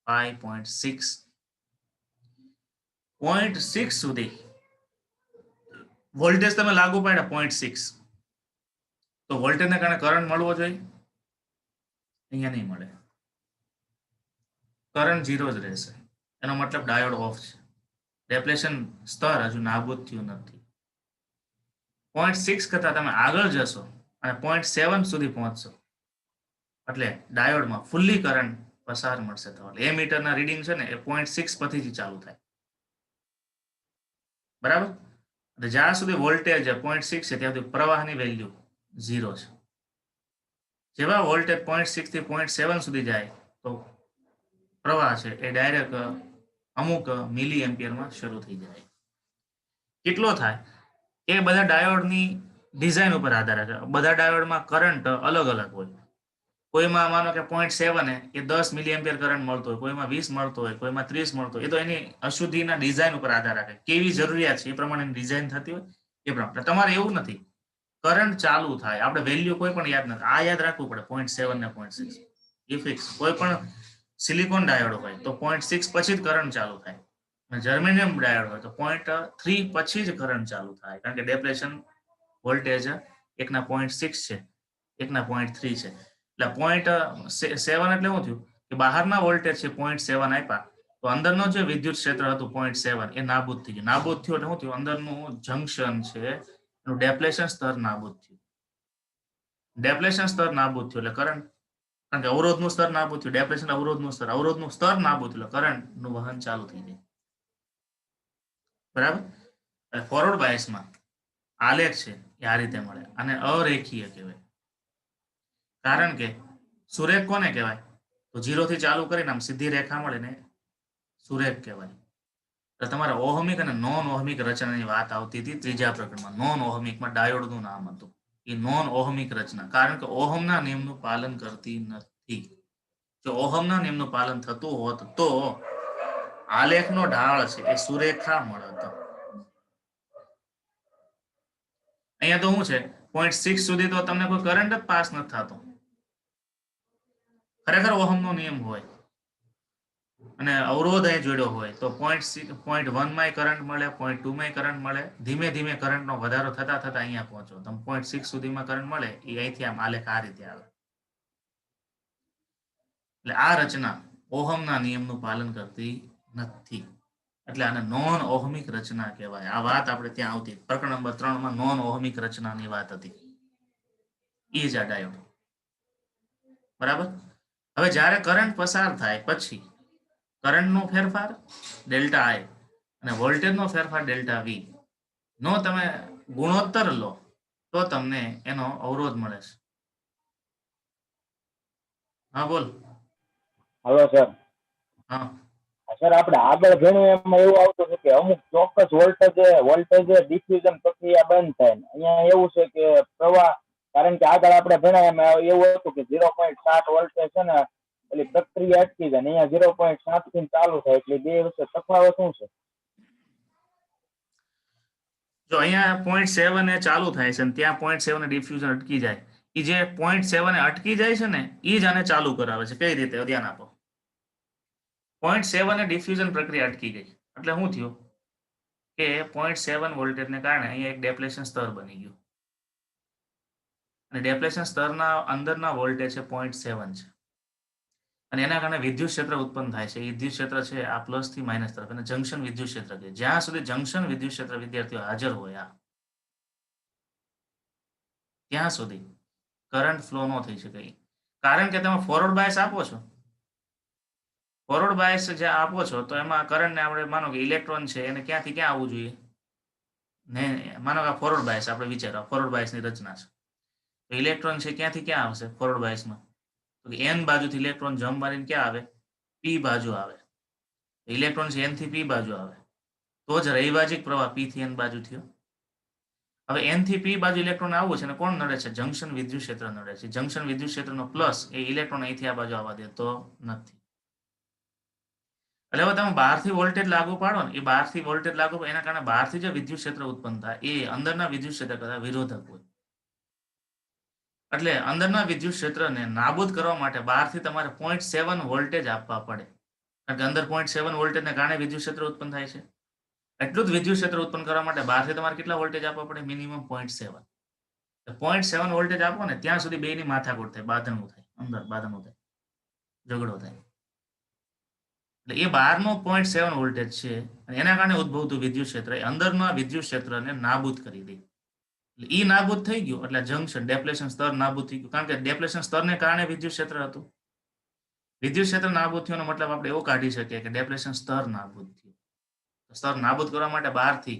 0.6, 0.6 સુધી વોલ્ટેજ તમે લાગુ પાડ્યા 0.6, તો વોલ્ટેજને કારણે કરંટ મળવો જોઈએ? અહીંયા નહીં મળે. કરંટ 0 જ રહેશે. એનો મતલબ ડાયોડ ઓફ છે. ડેપ્લેશન સ્તર હજુ નાબૂદ થયું નથી. 0.6 કરતા તમે આગળ જશો અને 0.7 સુધી પહોંચશો એટલે ડાયોડમાં ફુલ્લી કરંટ પસાર મળશે તમારે. એ મીટરના રીડિંગ છે ને એ 0.6 પરથી ચાલુ થાય બરાબર. એટલે જ્યાં સુધી વોલ્ટેજ 0.6 છે ત્યાં સુધી પ્રવાહની વેલ્યુ 0 છે. જેવા વોલ્ટેજ 0.6 થી 0.7 સુધી જાય તો પ્રવાહ છે એ ડાયરેક્ટ અમુક મિલી એમ્પિયરમાં શરૂ થઈ જાય. કેટલો થાય એ બધા ડાયોડની ડિઝાઇન ઉપર આધાર રાખે. બધા ડાયોડમાં કરંટ અલગ અલગ હોય. કોઈમાં માનો કે 0.7 એ 10 મિલી એમ્પિયર કરંટ મળતો હોય, કોઈમાં 20 મળતો હોય, કોઈમાં 30 મળતો હોય. એ તો એની અશુદ્ધિના ડિઝાઇન ઉપર આધાર રાખે. કેવી જરૂરિયાત છે એ પ્રમાણે ડિઝાઇન થતી હોય એ પ્રમાણે. તમારે એવું નથી, કરંટ ચાલુ થાય આપણે વેલ્યુ કોઈ પણ યાદ નથી. આ યાદ રાખવું પડે 0.7 ને 0.6 એ ફિક્સ. કોઈ પણ સિલિકોન ડાયોડ હોય તો 0.6 પછી જ કરંટ ચાલુ થાય. જર્મેનિયમ ડાયોડ હોય તો 0.3 પછી જ કરંટ ચાલુ થાય, કારણ કે ડેપ્લેશન વોલ્ટેજ એકના 0.6 છે, એકના 0.3 છે. એટલે 0.7 એટલે શું થયું કે બહારના વોલ્ટેજ છે 0.7 આપ્યા તો અંદરનો જે વિદ્યુત ક્ષેત્ર હતું 0.7 એ નાબૂદ થઈ ગયું. નાબૂદ થયું એટલે શું થયું? અંદરનું જંક્શન છે એનું ડેપ્લેશન સ્તર નાબૂદ થયું. ડેપ્લેશન સ્તર નાબૂદ થયું એટલે કરંટ, કારણ કે અવરોધનું સ્તર નાબૂદ થયું. ડેપ્લેશન અવરોધનું સ્તર નાબૂદ થયું એટલે કરંટનું વહન ચાલુ થઈ જાય બરાબર. એટલે ફોરવર્ડ બાયસમાં આલેખ છે એ આ રીતે મળે. અને અરેખીય કહેવાય, કારણ કે સુરેખ કોને કહેવાય? તો 0 થી ચાલુ કરીને આમ સીધી રેખા મળે ને સુરેખ કહેવાય. એટલે તમારે ઓહમિક અને નોન ઓહમિક રચનાની વાત આવતી હતી ત્રીજા પ્રકરણમાં. નોન ઓહમિકમાં ડાયોડનું નામ હતું એ નોન ઓહમિક રચના, કારણ કે ઓહમના નિયમનું પાલન કરતી નથી. જો ઓહમના નિયમનું પાલન થતું હોત તો આલેખનો ઢાળ છે એ સુરેખા મળત. અહીંયા તો શું છે 0.6 સુધી તો તમને કોઈ કરંટ જ પાસ નથી થતો. ખરેખર ઓહમનો નિયમ હોય અને અવરોધ અહીં જોડ્યો હોય તો 0.1 માં કરંટ મળે, 0.2 માં કરંટ મળે. ધીમે ધીમે કરંટનો વધારો થતા થતા અહીંયા પહોંચો તમે 0.6 સુધીમાં કરંટ મળે એ અહીંથી આમ આલેખ આ રીતે આવે. એટલે આ રચના ઓહમના નિયમનું પાલન કરતી નથી. એટલે આને નોન ઓહમિક રચના કહેવાય. આ વાત આપણે ત્યાં આવતી પ્રકરણ નંબર 3 માં નોન ઓહમિક રચનાની વાત હતી. એ જ આ ડાયોડ. બરાબર. હવે જ્યારે કરંટ પસાર થાય પછી કરંટનો ફેરફાર ડેલ્ટા આઈ અને વોલ્ટેજનો ફેરફાર ડેલ્ટા વી નો તમે ગુણોત્તર લો તો તમને એનો અવરોધ મળે છે. હા બોલ. Hello sir. હા સર આપણે આગળ ભણ્યું એમાં એવું આવતું હતું કે અમુક ચોક્કસ વોલ્ટેજ ડિફ્યુઝન પ્રક્રિયા બંધ થાય ને અહીંયા એવું છે કે પ્રવાહ, કારણ કે આગળ આપણે ભણ્યા એમાં એવું હતું કે 0.7 વોલ્ટે છે ને એટલે પ્રક્રિયા અટકી જાય ને અહીંયા 0.7 થી ચાલુ થાય, એટલે બે વચ્ચે તફાવત શું છે? જો અહીંયા 0.7 એ ચાલુ થાય છે અને ત્યાં 0.7 ડિફ્યુઝન અટકી જાય. એ જે 0.7 અટકી જાય છે ને એ જ આને ચાલુ કરાવે છે. કઈ રીતે? ધ્યાન આપો. 0.7 ડિફ્યુઝન પ્રક્રિયા અટકી ગઈ એટલે શું થયું કે 0.7 વોલ્ટેજને કારણે અહીંયા એક ડેપ્લેશન સ્તર બની ગયું અને ડેપ્લેશન સ્તરના અંદરના વોલ્ટેજ છે 0.7 છે અને એના કારણે વિદ્યુત ક્ષેત્ર ઉત્પન્ન થાય છે. એ વિદ્યુત ક્ષેત્ર છે આ પ્લસ થી માઇનસ તરફ, અને જંકશન વિદ્યુત ક્ષેત્ર કે જ્યાં સુધી જંકશન વિદ્યુત ક્ષેત્ર વિદ્યાર્થીઓ હાજર હોય ત્યાં સુધી કરંટ ફ્લો ન થઈ શકે. કારણ કે તમે ફોરવર્ડ બાયસ આપો છો. ફોરવર્ડ બાયસ જે આપો છો તો એમાં કરંટને આપણે માનો કે ઇલેક્ટ્રોન છે એને ક્યાંથી ક્યાં આવવું જોઈએ ને, માનો કે ફોરવર્ડ બાયસ આપણે વિચારો ફોરવર્ડ બાયસની રચના છે. તો ઇલેક્ટ્રોન છે ક્યાંથી ક્યાં આવશે ફોરવર્ડ બાયસમાં? તો એન બાજુથી ઇલેક્ટ્રોન જમ્પ મારીને ક્યાં આવે? પી બાજુ આવે. ઇલેક્ટ્રોન છે એન થી પી બાજુ આવે તો જ રૈવાજિક પ્રવાહ પી થી એન બાજુ થયો. હવે એન થી પી બાજુ ઇલેક્ટ્રોન આવવું છે અને કોણ નડે છે? જંકશન વિદ્યુત ક્ષેત્ર નડે છે. જંકશન વિદ્યુત ક્ષેત્રનો પ્લસ એ ઇલેક્ટ્રોન અહીંથી આ બાજુ આવવા દેતો નથી. એટલે હવે તમે બહારથી વોલ્ટેજ લાગુ પાડો ને, એ બહારથી વોલ્ટેજ લાગુ એના કારણે બહારથી જે વિદ્યુત ક્ષેત્ર ઉત્પન્ન થાય એ અંદરના વિદ્યુત ક્ષેત્ર કરતા વિરોધક હોય. એટલે અંદરના વિદ્યુત ક્ષેત્રને નાબૂદ કરવા માટે બહારથી તમારે 0.7 વોલ્ટેજ આપવા પડે. કારણ કે અંદર 0.7 વોલ્ટેજને કારણે વિદ્યુત ક્ષેત્ર ઉત્પન્ન થાય છે. એટલું જ વિદ્યુત ક્ષેત્ર ઉત્પન્ન કરવા માટે બહારથી તમારે કેટલા વોલ્ટેજ આપવા પડે? મિનિમમ 0.7. 0.7 વોલ્ટેજ આપો ને ત્યાં સુધી બેની માથાકૂટ થાય, બાંધણું થાય, અંદર બાંધણું થાય, ઝઘડો થાય. એટલે એ બહારનો 0.7 વોલ્ટેજ છે અને એના કારણે ઉદ્ભવતું વિદ્યુત ક્ષેત્ર એ અંદરના વિદ્યુત ક્ષેત્રને નાબૂદ કરી દે. એટલે ઈ નાબૂદ થઈ ગયું એટલે જંકશન ડેપ્લેશન સ્તર નાબૂદ થઈ ગયું. કારણ કે ડેપ્લેશન સ્તરને કારણે વિદ્યુત ક્ષેત્ર હતું. વિદ્યુત ક્ષેત્ર નાબૂદ થયો મતલબ આપણે એવો કાઢી શકીએ કે ડેપ્લેશન સ્તર નાબૂદ થયું. સ્તર નાબૂદ કરવા માટે બહારથી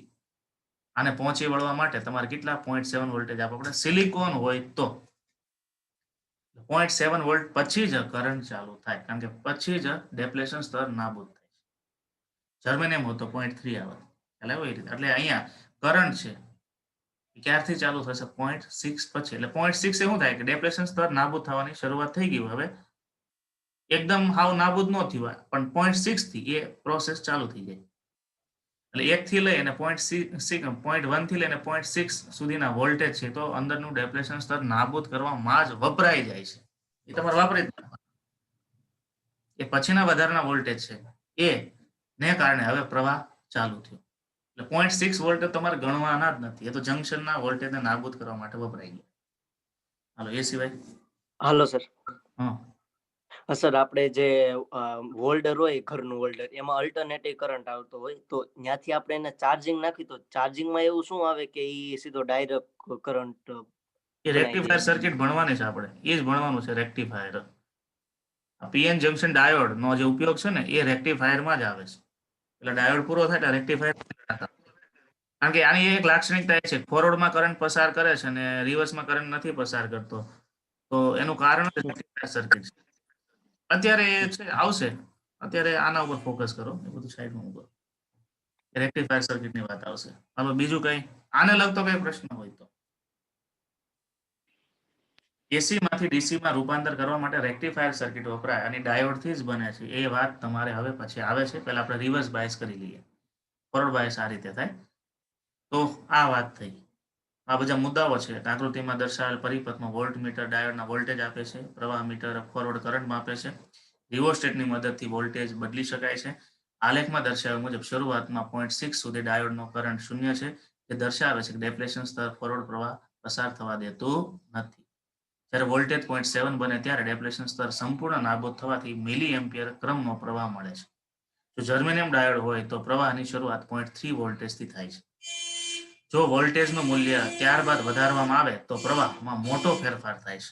આને પહોંચી વળવા માટે તમારે કેટલા 0.7 વોલ્ટેજ આપવા પડે? સિલિકોન હોય તો 0.7 વોલ્ટ પછી જ કરંટ ચાલુ થાય, કારણ કે પછી જ ડેપ્લેશન સ્તર નાબૂદ થાય છે. જર્મેનિયમ હોય તો 0.3 આવે. એટલે અહીંયા કરંટ છે ક્યારથી ચાલુ થશે? 0.6 પછી. એટલે 0.6 એવું થાય કે ડેપ્લેશન સ્તર નાબૂદ થવાની શરૂઆત થઈ ગઈ. હવે એકદમ હાવ નાબૂદ ન થયું પણ 0.6 થી એ પ્રોસેસ ચાલુ થઈ જાય. એટલે 1 થી લઈ અને 0.1 થી લઈને 0.6 સુધીના વોલ્ટેજ છે તો અંદરનું ડેપ્લેશન સ્તર નાબૂદ કરવામાં જ વપરાઈ જાય છે. એ તમારે વાપરી એ પછીના વધારાના વોલ્ટેજ છે એ ને કારણે હવે પ્રવાહ ચાલુ થયો. એટલે 0.6 વોલ્ટેજ તમારે ગણવાના જ નથી. એ તો જંકશનના વોલ્ટેજને નાબૂદ કરવા માટે વપરાઈ ગયા. હાલો એ સિવાય હાલો સર. હા સર આપણે જે હોલ્ડર હોય ઘરનું હોલ્ડર એમાં અલ્ટરનેટિવ કરંટ આવતો હોય તો ત્યાંથી આપણે એને ચાર્જિંગ નાખી તો ચાર્જિંગમાં એવું શું આવે કે ઈ સીધો ડાયરેક્ટ કરંટ એ રેક્ટિફાયર સર્કિટ ભણવાની છે આપણે. એ જ ભણવાનું છે રેક્ટિફાયર. પીએન જંકશન ડાયોડ નો જે ઉપયોગ છે ને એ રેક્ટિફાયરમાં જ આવે છે. એટલે ડાયોડ પૂરો થાય એટલે રેક્ટિફાયર. કારણ કે આની એક લાક્ષણિકતા એ છે ફોરવર્ડમાં કરંટ પસાર કરે છે અને રિવર્સમાં કરંટ નથી પસાર કરતો. તો એનું કારણ રેક્ટિફાયર સર્કિટ છે. અત્યારે એ છે આવશે. અત્યારે આના ઉપર ફોકસ કરો, એ બધું સાઈડમાં મૂકો. રેક્ટિફાયર સર્કિટની વાત આવશે. હવે બીજું કઈ આને લગતો કઈ પ્રશ્ન હોય તો? એસી માંથી ડીસી માં રૂપાંતર કરવા માટે રેક્ટિફાયર સર્કિટ વપરાય અને ડાયોડ થી જ બને છે. એ વાત તમારે હવે પછી આવે છે. પહેલા આપણે રિવર્સ બાયસ કરી લઈએ. ફોરવર્ડ બાયસ આ રીતે થાય. તો આ વાત થઈ. આ બધા મુદ્દાઓ છે. આકૃતિમાં દર્શાવેલ પરિપથમાં વોલ્ટ મીટર ડાયોડના વોલ્ટેજ આપે છે. પ્રવાહ મીટર ફોરવર્ડ કરંટ માપે છે. રિવોસ્ટેટની મદદથી વોલ્ટેજ બદલી શકાય છે. આલેખમાં દર્શાવ્યા મુજબ શરૂઆતમાં 0.6 સુધી ડાયોડનો કરંટ શૂન્ય છે. જે દર્શાવે છે કે ડેપ્લેશન સ્તર ફોરવર્ડ પ્રવાહ પસાર થવા દેતું નથી. જ્યારે વોલ્ટેજ 0.7 બને ત્યારે ડેપ્લેશન સ્તર સંપૂર્ણ નાબૂદ થવાથી મિલી એમ્પિયર ક્રમનો પ્રવાહ મળે છે. જો જર્મેનિયમ ડાયોડ હોય તો પ્રવાહની શરૂઆત 0.3 વોલ્ટેજથી થાય છે. જો વોલ્ટેજનું મૂલ્ય ત્યારબાદ વધારવામાં આવે તો પ્રવાહમાં મોટો ફેરફાર થાય છે.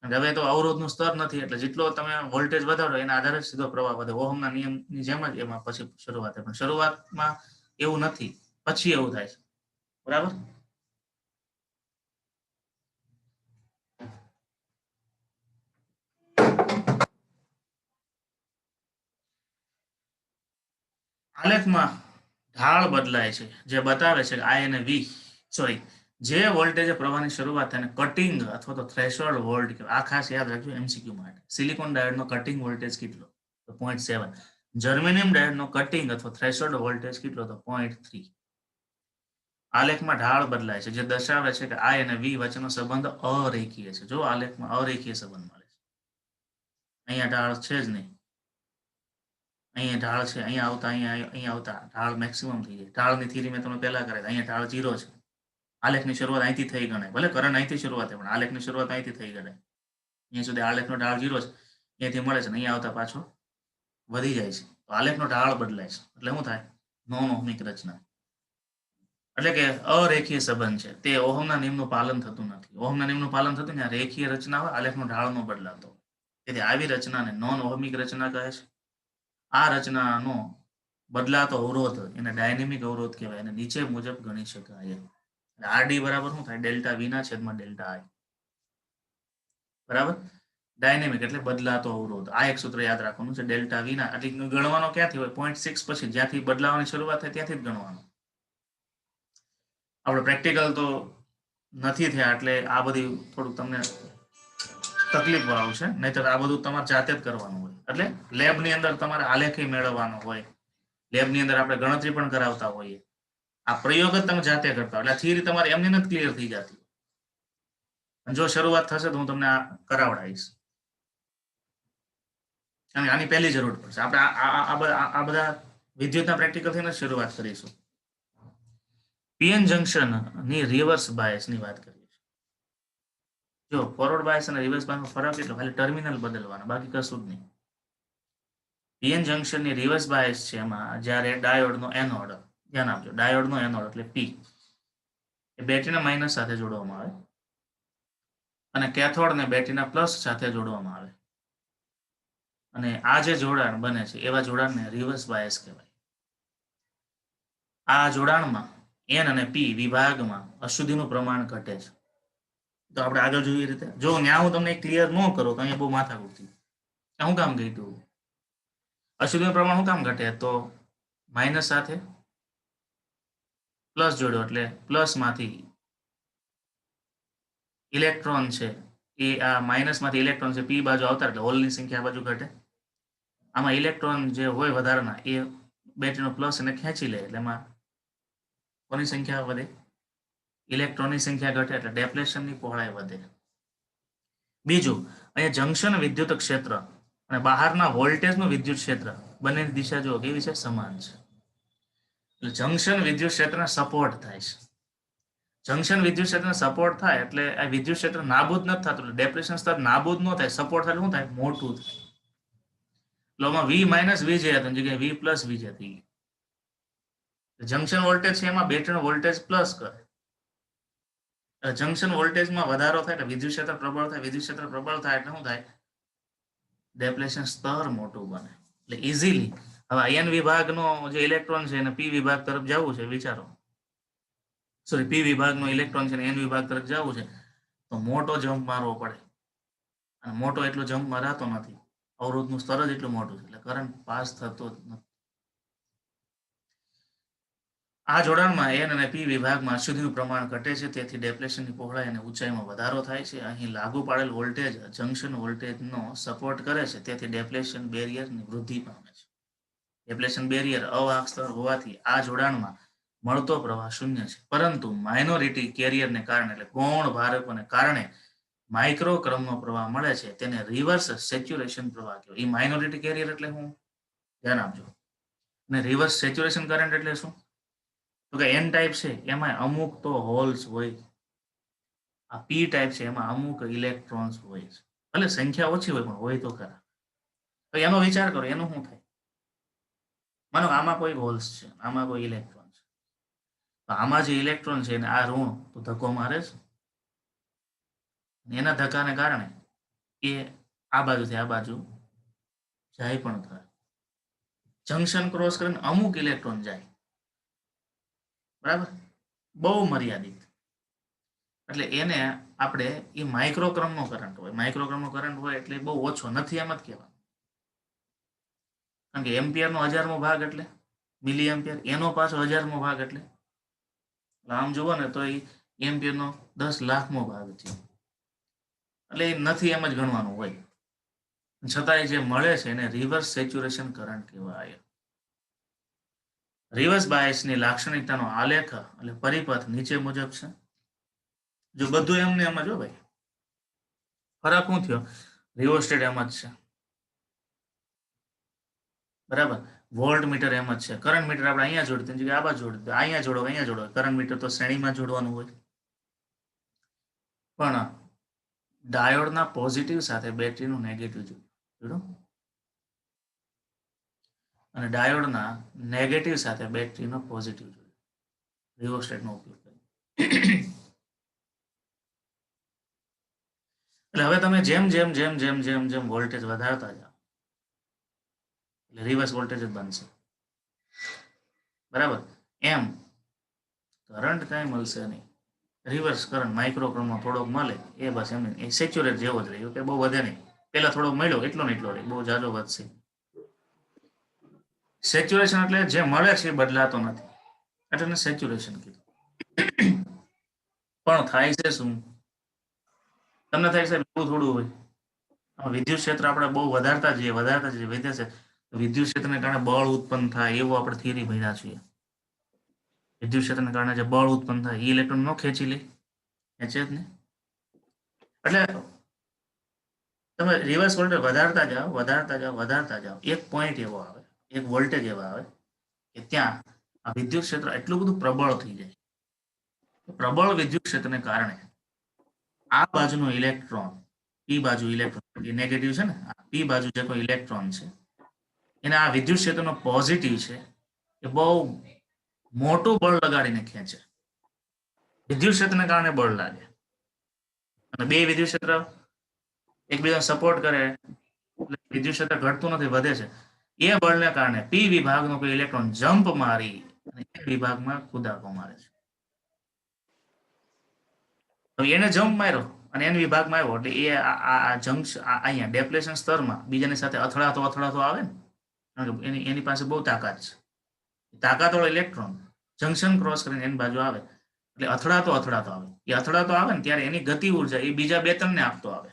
હવે તો અવરોધનું સ્તર નથી એટલે જેટલો તમે વોલ્ટેજ વધારો એના આધારે સીધો પ્રવાહ વધે. ઓહમના નિયમની જેમ જ એમાં પછી શરૂઆત થાય, પણ શરૂઆતમાં એવું નથી, પછી એવું થાય છે. બરાબર. આલેખમાં ઢાળ બદલાય છે જે બતાવે છે કે I અને V જે વોલ્ટેજ પ્રવાહની શરૂઆત થાય કટિંગ અથવા તો થ્રેશોલ્ડ વોલ્ટ. આ ખાસ યાદ રાખજો MCQ માટે. સિલિકોન ડાયોડનો કટિંગ વોલ્ટેજ કેટલો? તો 0.7. જર્મેનિયમ ડાયોડનો કટિંગ અથવા થ્રેશોલ્ડ વોલ્ટેજ કેટલો? તો 0.3. આલેખમાં ઢાળ બદલાય છે જે દર્શાવે છે કે I અને V વચ્ચેનો સંબંધ અરેખીય છે. જો આલેખમાં અરેખીય સંબંધ મળે છે. અહીંયા ઢાળ છે જ નહીં, અહીંયા ઢાળ છે, અહીંયા આવતા અહીંયા આવતા ઢાળ મેક્સિમમ થઈ જાય. ઢાળની થિયરી મેં તમને પહેલા કરાવી. અહીંયા ઢાળ 0 છે. આલેખની શરૂઆત અહીંથી થઈ ગણાય. ભલે કરંટ અહીંથી શરૂઆત થાય પણ આલેખની શરૂઆત અહીંથી થઈ ગણાય. અહીંયા સુધી આલેખનો ઢાળ 0 છે, અહીંથી મળે છે, અહીંયા આવતા પાછો વધી જાય છે. તો આલેખનો ઢાળ બદલાય છે એટલે શું થાય? નોન ઓહમિક રચના. એટલે કે અરેખીય સંબંધ છે. તે ઓહમના નિયમનું પાલન થતું નથી. ઓહમના નિયમનું પાલન થતું ત્યાં રેખીય રચના હોય, આલેખનો ઢાળ નો બદલાતો. તેથી આવી રચનાને નોન ઓહમિક રચના કહે છે. આ રચનાનો બદલાતો અવરોધ એને ડાયનેમિક અવરોધ કહેવાય અને નીચે મુજબ ગણી શકાય. આરડી બરાબર શું થાય? ડેલ્ટા વી ના છેદમાં ડેલ્ટા આઈ. બરાબર. ડાયનેમિક એટલે બદલાતો અવરોધ. આ એક સૂત્ર યાદ રાખવાનું છે. ડેલ્ટા વી ના એટલે ગણવાનો ક્યાંથી હોય? 0.6 પછી જ્યાંથી બદલાવાની શરૂઆત થાય ત્યાંથી જ ગણવાનું. આપણે પ્રેક્ટિકલ તો નથી થયા એટલે આ બધી થોડુંક તમને તકલીફ વાળું છે, નહીતર આ બધું તમારે જાતે જ કરવાનું હોય. એટલે લેબની અંદર તમારે આલેખ મેળવવાનો હોય. લેબની અંદર આપણે ગણતરી પણ કરાવતા હોઈએ. આ પ્રયોગ જ તમે જાતે કરતા હોય એટલે થિયરી તમારી એમની નથી ક્લિયર થઈ જતી. જો શરૂઆત થશે તો હું તમને આ કરાવડાવીશ. અને આની પહેલી જરૂર પડશે. આપણે આ બધા વિદ્યુતના પ્રેક્ટિકલ થઈને શરૂઆત કરીશું. પીએન જંકશન ની રિવર્સ બાયસ ની વાત કરીએ. જો ફોરવર્ડ બાયસ અને રિવર્સ બાયસનો ફરક એટલો ખાલી ટર્મિનલ બદલવાનો, બાકી કશું જ નહીં. પીએન જંકશન ની રિવર્સ બાયસ છે એમાં જ્યારે ડાયોડનો એનોડ, ધ્યાન આપજો, ડાયોડનો એનોડ એટલે પી એ બેટરીના માઇનસ સાથે જોડવામાં આવે અને કેથોડને બેટરીના પ્લસ સાથે જોડવામાં આવે અને આ જે જોડાણ બને છે એવા જોડાણને રિવર્સ બાયસ કહેવાય. આ જોડાણમાં એન અને પી વિભાગમાં અશુદ્ધિનું પ્રમાણ ઘટે છે. તો આપણે આગળ જોઈએ રીતે જો ત્યાં હું તમને ક્લિયર ન કરું તો અહીંયા બહુ માથાકૂટ થઈ. શું કામ ઘટ્યું? અશુદ્ધિનું પ્રમાણ શું કામ ઘટે? તો માઇનસ સાથે પ્લસ જોડ્યો એટલે પ્લસ માંથી ઇલેક્ટ્રોન છે એ આ માઇનસ માંથી ઇલેક્ટ્રોન છે પી બાજુ આવતા એટલે હોલની સંખ્યા બાજુ ઘટે. આમાં ઇલેક્ટ્રોન જે હોય વધારાના એ બેટરીનો પ્લસ એને ખેંચી લે એટલે એમાં કોની સંખ્યા વધે? ઇલેક્ટ્રોનની સંખ્યા ઘટે એટલે ડેપ્લેશનની પહોળાઈ વધે. બીજું, અહીંયા જંકશન વિદ્યુત ક્ષેત્ર અને બહારના વોલ્ટેજનું વિદ્યુત ક્ષેત્ર બંનેની દિશા જો કેવી છે? સમાન છે. એટલે જંકશન વિદ્યુત ક્ષેત્રને સપોર્ટ થાય છે. જંકશન વિદ્યુત ક્ષેત્રને સપોર્ટ થાય એટલે આ વિદ્યુત ક્ષેત્ર નાબૂદ નથી થતું, એટલે ડેપ્લેશન સ્તર નાબૂદ ન થાય, સપોર્ટ થાય શું થાય? મોટું થાય. એટલે આમાં વી માઇનસ વીજે હતું જગ્યાએ વી પ્લસ વીજે થઈ ગયું. જંકશન વોલ્ટેજ છે એમાં બેટરીનો વોલ્ટેજ પ્લસ કરે. જંકશન વોલ્ટેજમાં વધારો થાય એટલે વિદ્યુત ક્ષેત્ર પ્રબળ થાય. વિદ્યુત ક્ષેત્ર પ્રબળ થાય એટલે શું થાય? ડેપ્લેશન સ્તર મોટું બને. એટલે ઇઝીલી હવે એન વિભાગનો જે ઇલેક્ટ્રોન છે એને પી વિભાગ તરફ જવું છે, વિચારો. સોરી, પી વિભાગનો ઇલેક્ટ્રોન છે એન વિભાગ તરફ જવું છે તો મોટો જમ્પ મારવો પડે અને મોટો એટલો જમ્પ મરાતો નથી. અવરોધનું સ્તર જ એટલું મોટું છે એટલે કરંટ પાસ થતો જ નથી. આ જોડાણમાં એન અને પી વિભાગમાં અશુદ્ધિનું પ્રમાણ ઘટે છે, તેથી ડેપ્લેશનની પહોળાઈ અને ઊંચાઈમાં વધારો થાય છે. અહીં લાગુ પાડેલ વોલ્ટેજ જંકશન વોલ્ટેજનો સપોર્ટ કરે છે, તેથી ડેપ્લેશન બેરિયરની વૃદ્ધિ પામે છે. ડેપ્લેશન બેરિયર અવાહક સ્તર હોવાથી આ જોડાણમાં મળતો પ્રવાહ શૂન્ય છે, પરંતુ માઇનોરિટી કેરિયરને કારણે એટલે ગૌણ ભારકોને કારણે માઇક્રો ક્રમનો પ્રવાહ મળે છે, તેને રિવર્સ સેચ્યુરેશન પ્રવાહ કહેવાય. એ માઇનોરિટી કેરિયર એટલે શું? ધ્યાન આપજો. અને રિવર્સ સેચ્યુરેશન કરંટ એટલે શું? તો કે એન ટાઈપ છે એમાં અમુક તો હોલ્સ હોય, આ પી ટાઈપ છે એમાં અમુક ઇલેક્ટ્રોન્સ હોય છે. ભલે સંખ્યા ઓછી હોય પણ હોય તો ખરા. તો એનો વિચાર કરો, એનું શું થાય? માનો આમાં કોઈ હોલ્સ છે, આમાં કોઈ ઇલેક્ટ્રોન છે, તો આમાં જે ઇલેક્ટ્રોન છે એને આ ઋણ તો ધક્કો મારે છે. એના ધક્કાને કારણે એ આ બાજુથી આ બાજુ જાય પણ ખરા. જંક્શન ક્રોસ કરીને અમુક ઇલેક્ટ્રોન જાય, બરાબર, બહુ મર્યાદિત. એટલે એને આપણે એ માઇક્રોક્રમનો કરંટ હોય. માઇક્રોક્રમનો કરંટ હોય એટલે બહુ ઓછો નથી એમ જ કહેવાનું. કારણ કે એમ્પિયરનો 1000મો ભાગ એટલે મિલી એમ્પિયર, એનો પાછો 1000મો ભાગ એટલે આમ જુઓ ને તો એ એમ્પિયરનો 10 લાખમો ભાગ છે. એટલે એ નથી એમ જ ગણવાનું હોય. છતાંય જે મળે છે એને રિવર્સ સેચ્યુરેશન કરંટ કહેવાય. રિવર્સ બાયસની લાક્ષણિકતાનો આલેખ એટલે પરિપથ નીચે મુજબ છે. જો બધું એમને એમ જ હો ભાઈ, ફરક શું થયો? રિવોસ્ટેટ એમ જ છે, બરાબર. વોલ્ટ મીટર એમ જ છે. કરંટ મીટર આપણે અહીંયા જોડી તેની જગ્યાએ આ બાજુ જોડી, અહીંયા જોડો અહીંયા જોડો. કરંટ મીટર તો શ્રેણીમાં જોડવાનું હોય. પણ ડાયોડના પોઝિટિવ સાથે બેટરીનું નેગેટિવ જોડો, અને ડાયોડના નેગેટિવ સાથે બેટરીનો પોઝિટિવ જોડો, રિવોસ્ટેટનો ઉપયોગ કરી. એટલે હવે તમે જેમ જેમ જેમ જેમ જેમ જેમ વોલ્ટેજ વધારતા જાઓ એટલે રિવર્સ વોલ્ટેજ જ બનશે, બરાબર. એમ કરંટ કાંઈ મળશે નહીં. રિવર્સ કરંટ માઇક્રોક્રમમાં થોડોક મળે એ બસ એમ એ સેચ્યુરેટ જેવો જ રહ્યો, કે બહુ વધે નહીં. પેલા થોડોક મળ્યો એટલો ને એટલો રહે, બહુ જાજો વધશે. સેચ્યુરેશન એટલે જે મળે છે એ બદલાતો નથી, એટલે સેચ્યુરેશન કીધું. પણ થાય છે શું? તમને થાય છે બહુ થોડું હોય. વિદ્યુત ક્ષેત્ર આપણે બહુ વધારતા જઈએ વધે છે. વિદ્યુત ક્ષેત્રને કારણે બળ ઉત્પન્ન થાય એવું આપણે થિયરી ભણ્યા છીએ. વિદ્યુત ક્ષેત્રને કારણે જે બળ ઉત્પન્ન થાય એ ઇલેક્ટ્રોન નો ખેંચી લે, ખેંચે જ ને. એટલે તમે રિવર્સ વોલ્ટેજ વધારતા જાઓ એક પોઈન્ટ એવો આવે, એક વોલ્ટેજ એવા આવે કે ત્યાં આ વિદ્યુત ક્ષેત્ર એટલું બધું પ્રબળ થઈ જાય. પ્રબળ વિદ્યુત ક્ષેત્રને કારણે આ બાજુનો ઇલેક્ટ્રોન, પી બાજુ ઇલેક્ટ્રોન એ નેગેટિવ છે ને, પી બાજુ જે કોઈ ઇલેક્ટ્રોન છે એને આ વિદ્યુત ક્ષેત્રનો પોઝિટિવ છે એ બહુ મોટું બળ લગાડીને ખેંચે. વિદ્યુત ક્ષેત્રને કારણે બળ લાગે અને બે વિદ્યુત ક્ષેત્ર એકબીજાને સપોર્ટ કરે એટલે વિદ્યુત ક્ષેત્ર ઘટતું નથી, વધે છે. એ બળને કારણે પી વિભાગનો કોઈ ઇલેક્ટ્રોન જમ્પ મારી અને એ વિભાગમાં કુદાકો મારે છે. એને જમ્પ માર્યો અને એન વિભાગમાં આવ્યો એટલે એ જંક્શન અહીંયા ડેપ્લેશન સ્તરમાં બીજાની સાથે અથડાતો આવે ને, કારણ કે એની પાસે બહુ તાકાત છે. તાકાતવાળો ઇલેક્ટ્રોન જંક્શન ક્રોસ કરીને એની બાજુ આવે એટલે અથડાતો આવે. એ અથડાતો આવે ને ત્યારે એની ગતિ ઉર્જા એ બીજા 2-3 ને આપતો આવે.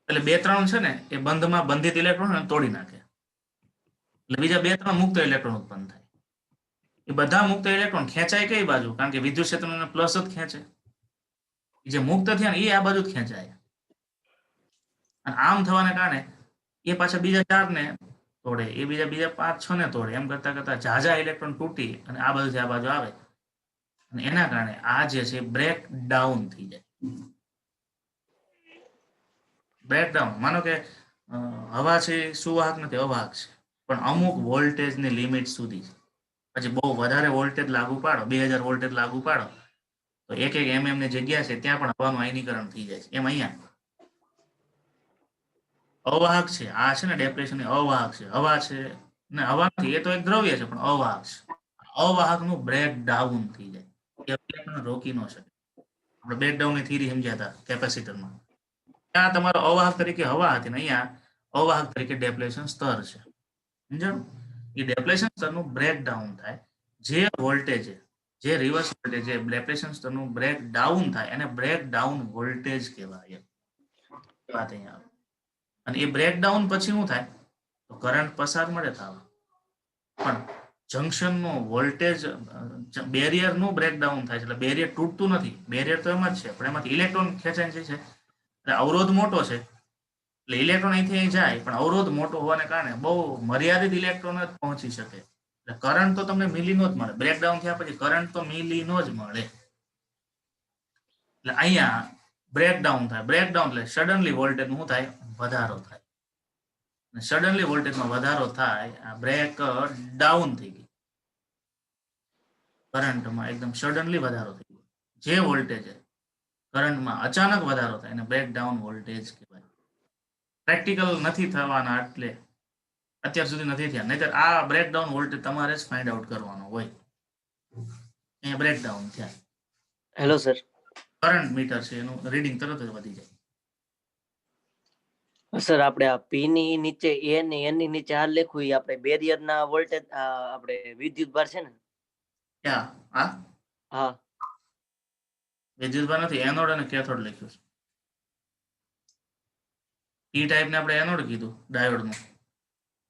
એટલે 2-3 છે ને એ બંધમાં બંધિત ઇલેક્ટ્રોન તોડી નાખે એટલે બીજા 2-3 મુક્ત ઇલેક્ટ્રોન ઉત્પન્ન થાય. એ બધા મુક્ત ઇલેક્ટ્રોન ખેંચાય કઈ બાજુ? કારણ કે વિદ્યુત ક્ષેત્રને પ્લસ જ ખેંચે. જે મુક્ત થયા ને એ આ બાજુ જ ખેંચાય. અને આમ થવાને કારણે એ પાછા બીજા 4 ને તોડે, એ બીજા 5-6 ને તોડે. એમ કરતા કરતા ઝાઝા ઇલેક્ટ્રોન તૂટી અને આ બાજુથી આ બાજુ આવે અને એના કારણે આ જે છે બ્રેક ડાઉન થઈ જાય. બ્રેકડાઉન, માનો કે હવા છે સુવાહક નથી, અવાહક છે, પણ અમુક વોલ્ટેજની લિમિટ સુધી. પછી બહુ વધારે વોલ્ટેજ લાગુ પાડો, 2000 વોલ્ટેજ લાગુ પાડો તો 1 mm ની જગ્યા છે ત્યાં પણ હવાનું આયનીકરણ થઈ જાય છે. એમ અહીંયા અવાહક છે, આ છે ને ડેપ્રેશન અવાહક છે. હવા છે ને, હવા નથી, એ તો એક દ્રવ્ય છે પણ અવાહક છે. અવાહકનું બ્રેક ડાઉન થઈ જાય, એ આપણે રોકી ન શકે. આપણે બ્રેકડાઉનની થિયરી સમજ્યા હતા કેપેસિટરમાં. ત્યાં તમારો અવાહક તરીકે હવા હતી ને અહીંયા અવાહક તરીકે ડેપ્લેશન સ્તર છે. સમજાણું? એ ડેપ્લેશન સ્તરનું બ્રેકડાઉન થાય. જે વોલ્ટેજ, જે રિવર્સ વોલ્ટેજ, જે ડેપ્લેશન સ્તરનું બ્રેકડાઉન થાય એને બ્રેકડાઉન વોલ્ટેજ કહેવાય. વાત અહીંયા આવે. અને એ બ્રેકડાઉન પછી શું થાય? તો કરંટ પસાર મળે થવા, પણ જંક્શનનો વોલ્ટેજ બેરિયરનું બ્રેકડાઉન થાય છે. એટલે બેરિયર તૂટતું નથી, બેરિયર તો એમ જ છે પણ એમાંથી ઇલેક્ટ્રોન ખેંચાય છે. એટલે અવરોધ મોટો છે એટલે ઇલેક્ટ્રોન અહીંથી અહીં જાય, પણ અવરોધ મોટો હોવાને કારણે બહુ મર્યાદિત ઇલેક્ટ્રોન જ પહોંચી શકે. એટલે કરંટ તો તમને મિલીનો જ મળે. બ્રેકડાઉન થયા પછી કરંટ તો મિલીનો જ મળે. એટલે અહીંયા બ્રેકડાઉન થાય. બ્રેકડાઉન એટલે સડનલી વોલ્ટેજ શું થાય? વધારો થાય. અને સડનલી વોલ્ટેજમાં વધારો થાય, આ બ્રેક ડાઉન થઈ ગઈ, કરંટમાં એકદમ સડનલી વધારો થઈ ગયો. જે વોલ્ટેજ કરંટમાં અચાનક વધારો થાય એને બ્રેકડાઉન વોલ્ટેજ કહેવાય. પ્રેક્ટિકલ નથી થવાના એટલે અત્યાર સુધી નથી થયા, નહીતર આ બ્રેકડાઉન વોલ્ટેજ તમારે જ ફાઇન્ડ આઉટ કરવાનો હોય. અહીંયા બ્રેકડાઉન થયા, હેલો સર. કરંટ મીટર છે એનું રીડિંગ તરત જ વધી જાય. સર આપણે આ પી ની નીચે એ ને એન ની નીચે આ લખવું એ આપણે બેરિયર ના વોલ્ટેજ આપણે વિદ્યુત ભાર છે ને? ક્યાં? હા, હા. વિદ્યુતભાર નથી, એનોડ અને કેથોડ લખ્યું છે. પી ટાઈપ ને આપણે એનોડ કીધું ડાયોડનું,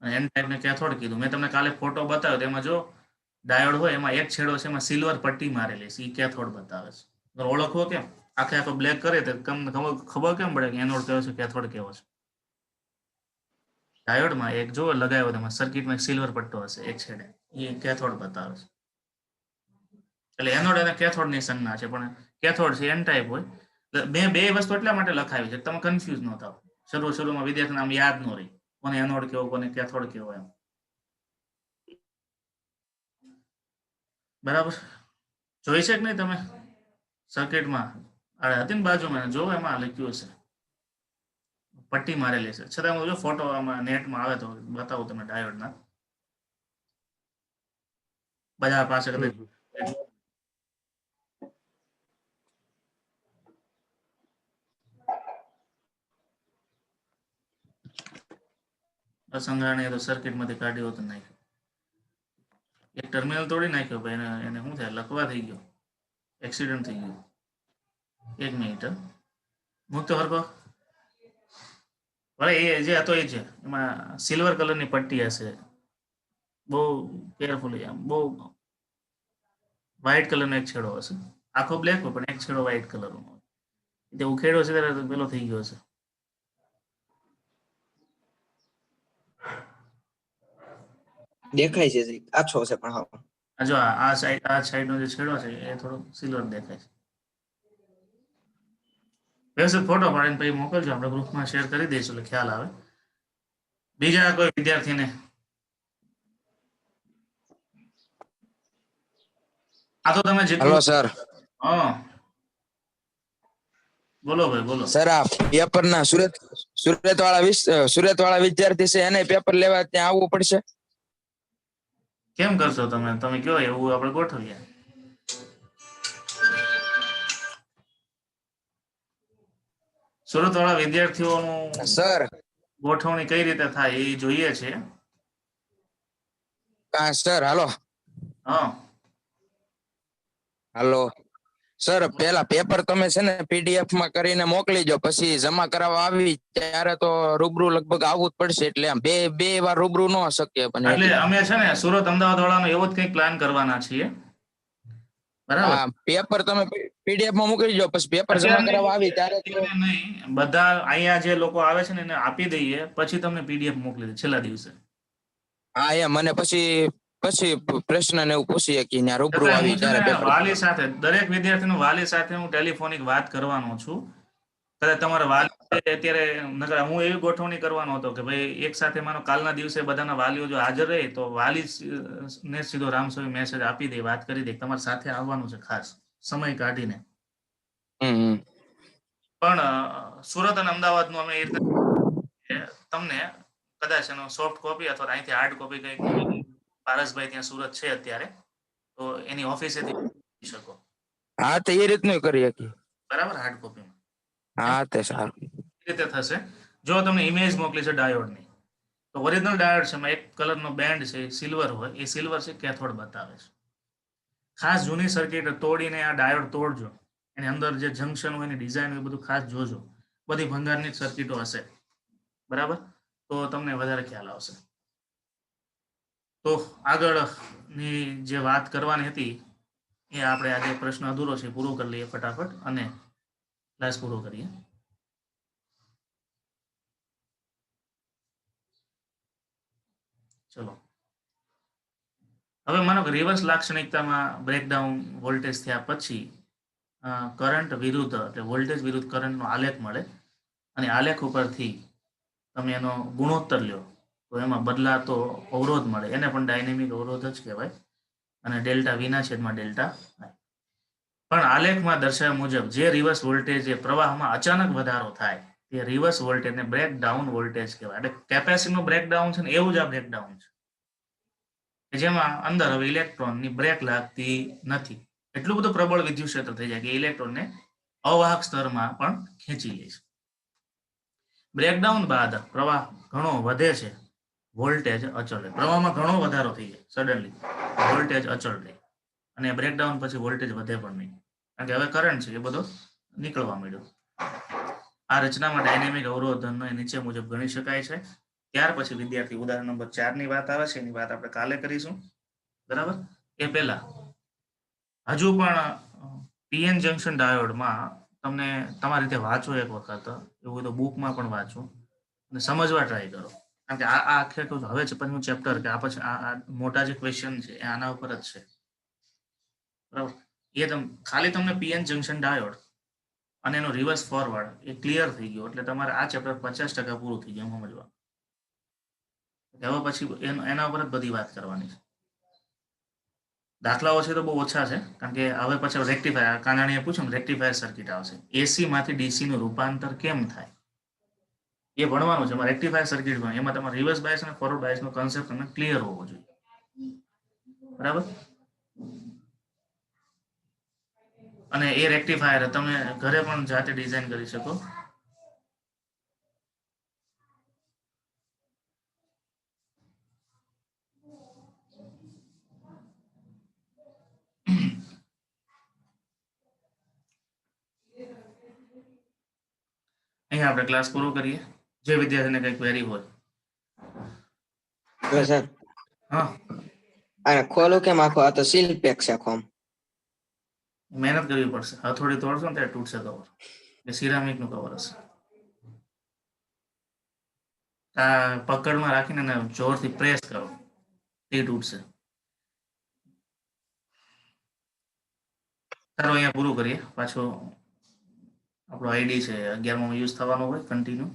અને એન ટાઈપ ને કેથોડ કીધું. મેં તમને કાલે ફોટો બતાવ્યો, તેમાં જો ડાયોડ હોય એમાં એક છેડો છે એમાં સિલ્વર પટ્ટી મારેલી છે, એ કેથોડ બતાવે છે. ઓળખવો કેમ? આખો બ્લેક કરે તો તમને ખબર કેમ પડે કે એનોડ કયો છે કેથોડ કેવો છે? ડાયોડમાં એક જો લગાવ્યો તેમાં સર્કિટમાં એક સિલ્વર પટ્ટો હશે એક છેડે, એ કેથોડ બતાવે છે. એટલે એનોડ અને કેથોડ ની સંજ્ઞા છે, પણ કેથોડ છે એન ટાઈપ હોય. મેં બે વસ્તુ એટલા માટે લખાવી છે તમે કન્ફ્યુઝ ન થાવ. શરૂમાં વિદ્યાર્થીને આમ યાદ ન રહી કોને એનોડ કેવો કોને કેથોડ કેવો એમ. બરાબર જોઈ છે કે નહીં તમે સર્કિટમાં? હતી ને બાજુમાં, જો એમાં લખ્યું હશે, પટ્ટી મારેલી છે. છતાં હું જો ફોટો આમાં નેટમાં આવે તો બતાવું તમને ડાયોડના. બધા પાસે કદાચ અસંઘાણી તો સર્કિટમાંથી કાઢ્યો હતો નાખ્યો, એક ટર્મિનલ તોડી નાખ્યો ભાઈ, એને શું થાય લખવા થઈ ગયો, એક્સિડન્ટ થઈ ગયું. એક મિનિટ મુક્ત હરકો ભલે એ જે હતો એ છે, એમાં સિલ્વર કલરની પટ્ટી હશે, બહુ કેરફુલી, આમ બહુ વ્હાઇટ કલરનો એક છેડો હશે, આખો બ્લેક હોય પણ એક છેડો વ્હાઇટ કલરનો હોય. તે ઉખેડો છે ત્યારે પેલો થઈ ગયો હશે. દેખાય છે જી, આછો છે પણ હા. જો આ સાઈડનો જે છેડો છે એ થોડો સિલ્વર દેખાય છે. વ્યવસ્થિત ફોટો પાડીને પછી મોકલજો, આપણે ગ્રુપમાં શેર કરી દઈશું એટલે ખ્યાલ આવે. બીજા કોઈ વિદ્યાર્થીને? આ તો તમે જેટલું. Hello sir. હા બોલો ભાઈ બોલો. સર આ પેપર ના સુરત વાળા વિદ્યાર્થી છે એને પેપર લેવા ત્યાં આવવું પડશે? કેમ કરશો તમે? તમે કયો એવું આપણે ગોઠવીએ. સુરત વાળા વિદ્યાર્થીઓનું સર ગોઠવણી કઈ રીતે થાય એ જોઈએ છે. Sir hello. હા હાલો સર, પેલા પેપર તમે છે ને પીડીએફ માં કરીને મોકલી દો, પછી જમા કરાવવા આવી ત્યારે તો રૂબરૂ લગભગ આવવું જ પડશે. એટલે આમ બે વાર રૂબરૂ ન શક્ય બને. એટલે અમે છે ને સુરત અમદાવાદ વાળાનો એવો જ કંઈક પ્લાન કરવાના છીએ. બરાબર, હા પેપર તમે પીડીએફ માં મોકલી દો, પછી પેપર જમા કરાવવા આવી ત્યારે તો નહીં, બધા અહીંયા જે લોકો આવે છે ને એને આપી દઈએ, પછી તમને પીડીએફ મોકલી દે છેલ્લા દિવસે. હા એ મને પછી પ્રશ્ન ને એવું પૂછીએ કે ત્યાં રૂબરૂ છતાં આવી હું છે ત્યારે ને પેપર. વાલી સાથે, દરેક વિદ્યાર્થીનો વાલી સાથે હું ટેલિફોનિક વાત કરવાનો છું. કદાચ તમારા વાલી અત્યારે નકર હું એવી ગોઠવણી કરવાનો હતો કે ભાઈ એક સાથે માનો કાલના દિવસે બધાના વાલીઓ જો હાજર રહે તો વાલી ને સીધો રામસવી મેસેજ આપી દે, વાત કરી દે તમારી સાથે આવવાનું છે ખાસ સમય કાઢીને. પણ સુરત અને અમદાવાદનું અમે એ રીતે તમને કદાચ એનો સોફ્ટ કોપી અથવા અહીંથી હાર્ડ કોપી કંઈક પારસભાઈ ત્યાં સુરત છે અત્યારે, તો એની ઓફિસેથી શકો. હા તો એ રીતનું કરી શકીએ. બરાબર, હાર્ડ કોપીમાં હા તે સારું. રીતે થશે. જો તમને ઇમેજ મોકલી છે ડાયોડની, તો ઓરિજિનલ ડાયોડ છે એમાં એક કલરનો બેન્ડ છે સિલ્વર હોય, એ સિલ્વર છે કેથોડ બતાવે છે. ખાસ જૂની સર્કિટ તોડીને આ ડાયોડ તોડજો, એની અંદર જે જંક્શન હોય એની ડિઝાઇન હોય બધું ખાસ જોજો. બધી ભંગારની સર્કિટો હશે, બરાબર, તો તમને વધારે ખ્યાલ આવશે. તો આગળની જે વાત કરવાની હતી એ આપણે આજે પ્રશ્ન અધૂરો છે પૂરો કરી લઈએ ફટાફટ અને ક્લાસ પૂરો કરીએ. ચલો હવે માનો કે રિવર્સ લાક્ષણિકતામાં બ્રેકડાઉન વોલ્ટેજ થયા પછી કરંટ વિરુદ્ધ એટલે વોલ્ટેજ વિરુદ્ધ કરંટનો આલેખ મળે, અને આલેખ ઉપરથી તમે એનો ગુણોત્તર લ્યો તો એમાં બદલાતો અવરોધ મળે, એને પણ ડાયનેમિક અવરોધ જ કહેવાય. અને ડેલ્ટા વિના છેદમાં ડેલ્ટા I. પણ આલેખમાં દર્શાવ્યા મુજબ જે રિવર્સ વોલ્ટેજ એ પ્રવાહમાં અચાનક વધારો થાય તે રિવર્સ વોલ્ટેજને બ્રેકડાઉન વોલ્ટેજ કહેવાય. એટલે કેપેસિટરનું બ્રેકડાઉન છે ને એવું જ આ બ્રેકડાઉન છે, કે જેમાં અંદર હવે ઇલેક્ટ્રોનની બ્રેક લાગતી નથી. એટલું બધું પ્રબળ વિદ્યુત ક્ષેત્ર થઈ જાય કે ઇલેક્ટ્રોનને અવાહક સ્તરમાં પણ ખેંચી લે છે. બ્રેકડાઉન બાદ પ્રવાહ ઘણો વધે છે, વોલ્ટેજ અચળ રહે. પ્રવાહમાં ઘણો વધારો થઈ જાય સડનલી, વોલ્ટેજ અચળ રહે. અને બ્રેકડાઉન પછી વોલ્ટેજ વધે પણ નહીં, કારણ કે હવે કરંટ છે એ બધો નીકળવા માંડ્યો. આ રચનામાં ડાયનેમિક અવરોધનો નીચે મુજબ ગણી શકાય છે. ત્યાર પછી વિદ્યાર્થી ઉદાહરણ નંબર 4 ની વાત આવે છે, એની વાત આપણે કાલે કરીશું. બરાબર. એ પહેલા હજુ પણ પીએન જંકશન ડાયોડમાં તમને તમારી રીતે વાંચો એક વખત, એવું તો બુકમાં પણ વાંચો અને સમજવા ટ્રાય કરો. કારણ કે આ આખે હવે છે પછીનું ચેપ્ટર, કે આ પછી આ મોટા જે ક્વેશ્ચન છે એ આના ઉપર જ છે. બરાબર. એ ખાલી તમને પીએન જંકશન ડાયોડ અને એનો રિવર્સ ફોરવર્ડ એ ક્લિયર થઈ ગયો એટલે તમારે આ ચેપ્ટર 50% પૂરું થઈ ગયું સમજવા. હવે પછી એના ઉપર જ બધી વાત કરવાની છે. દાખલાઓ છે તો બહુ ઓછા છે, કારણ કે હવે પછી રેક્ટિફાયર, કાનાણીએ પૂછ્યું રેક્ટિફાયર સર્કિટ આવશે. એસી માંથી ડીસી નું રૂપાંતર કેમ થાય એ ભણવાનું છે. એમાં રેક્ટિફાયર સર્કિટ ભણ, એમાં તમારે રિવર્સ બાયસ અને ફોરવર્ડ બાયસ નો કન્સેપ્ટ તમને ક્લિયર હોવો જોઈએ. બરાબર. અને એ રેક્ટિફાયર તમે ઘરે પણ જાતે ડિઝાઇન કરી શકો. અહીંયા આપણે ક્લાસ પૂરો કરીએ. જે વિદ્યાર્થીને કઈ ક્વેરી હોય. સર હા, અને ખોલું કેમ આખો? આ તો સીલ પેક છે આખો. આમ મહેનત કરવી પડશે. હથોડી તોડશો ને ત્યારે તૂટશે કવર. એ સિરામિક નું કવર હશે. આ પકડમાં રાખીને જોરથી પ્રેસ કરો, એ તૂટશે. ચાલો અહીંયા પૂરું કરીએ. પાછો આપણો આઈડી છે 11 યુઝ થવાનો હોય કન્ટિન્યુ.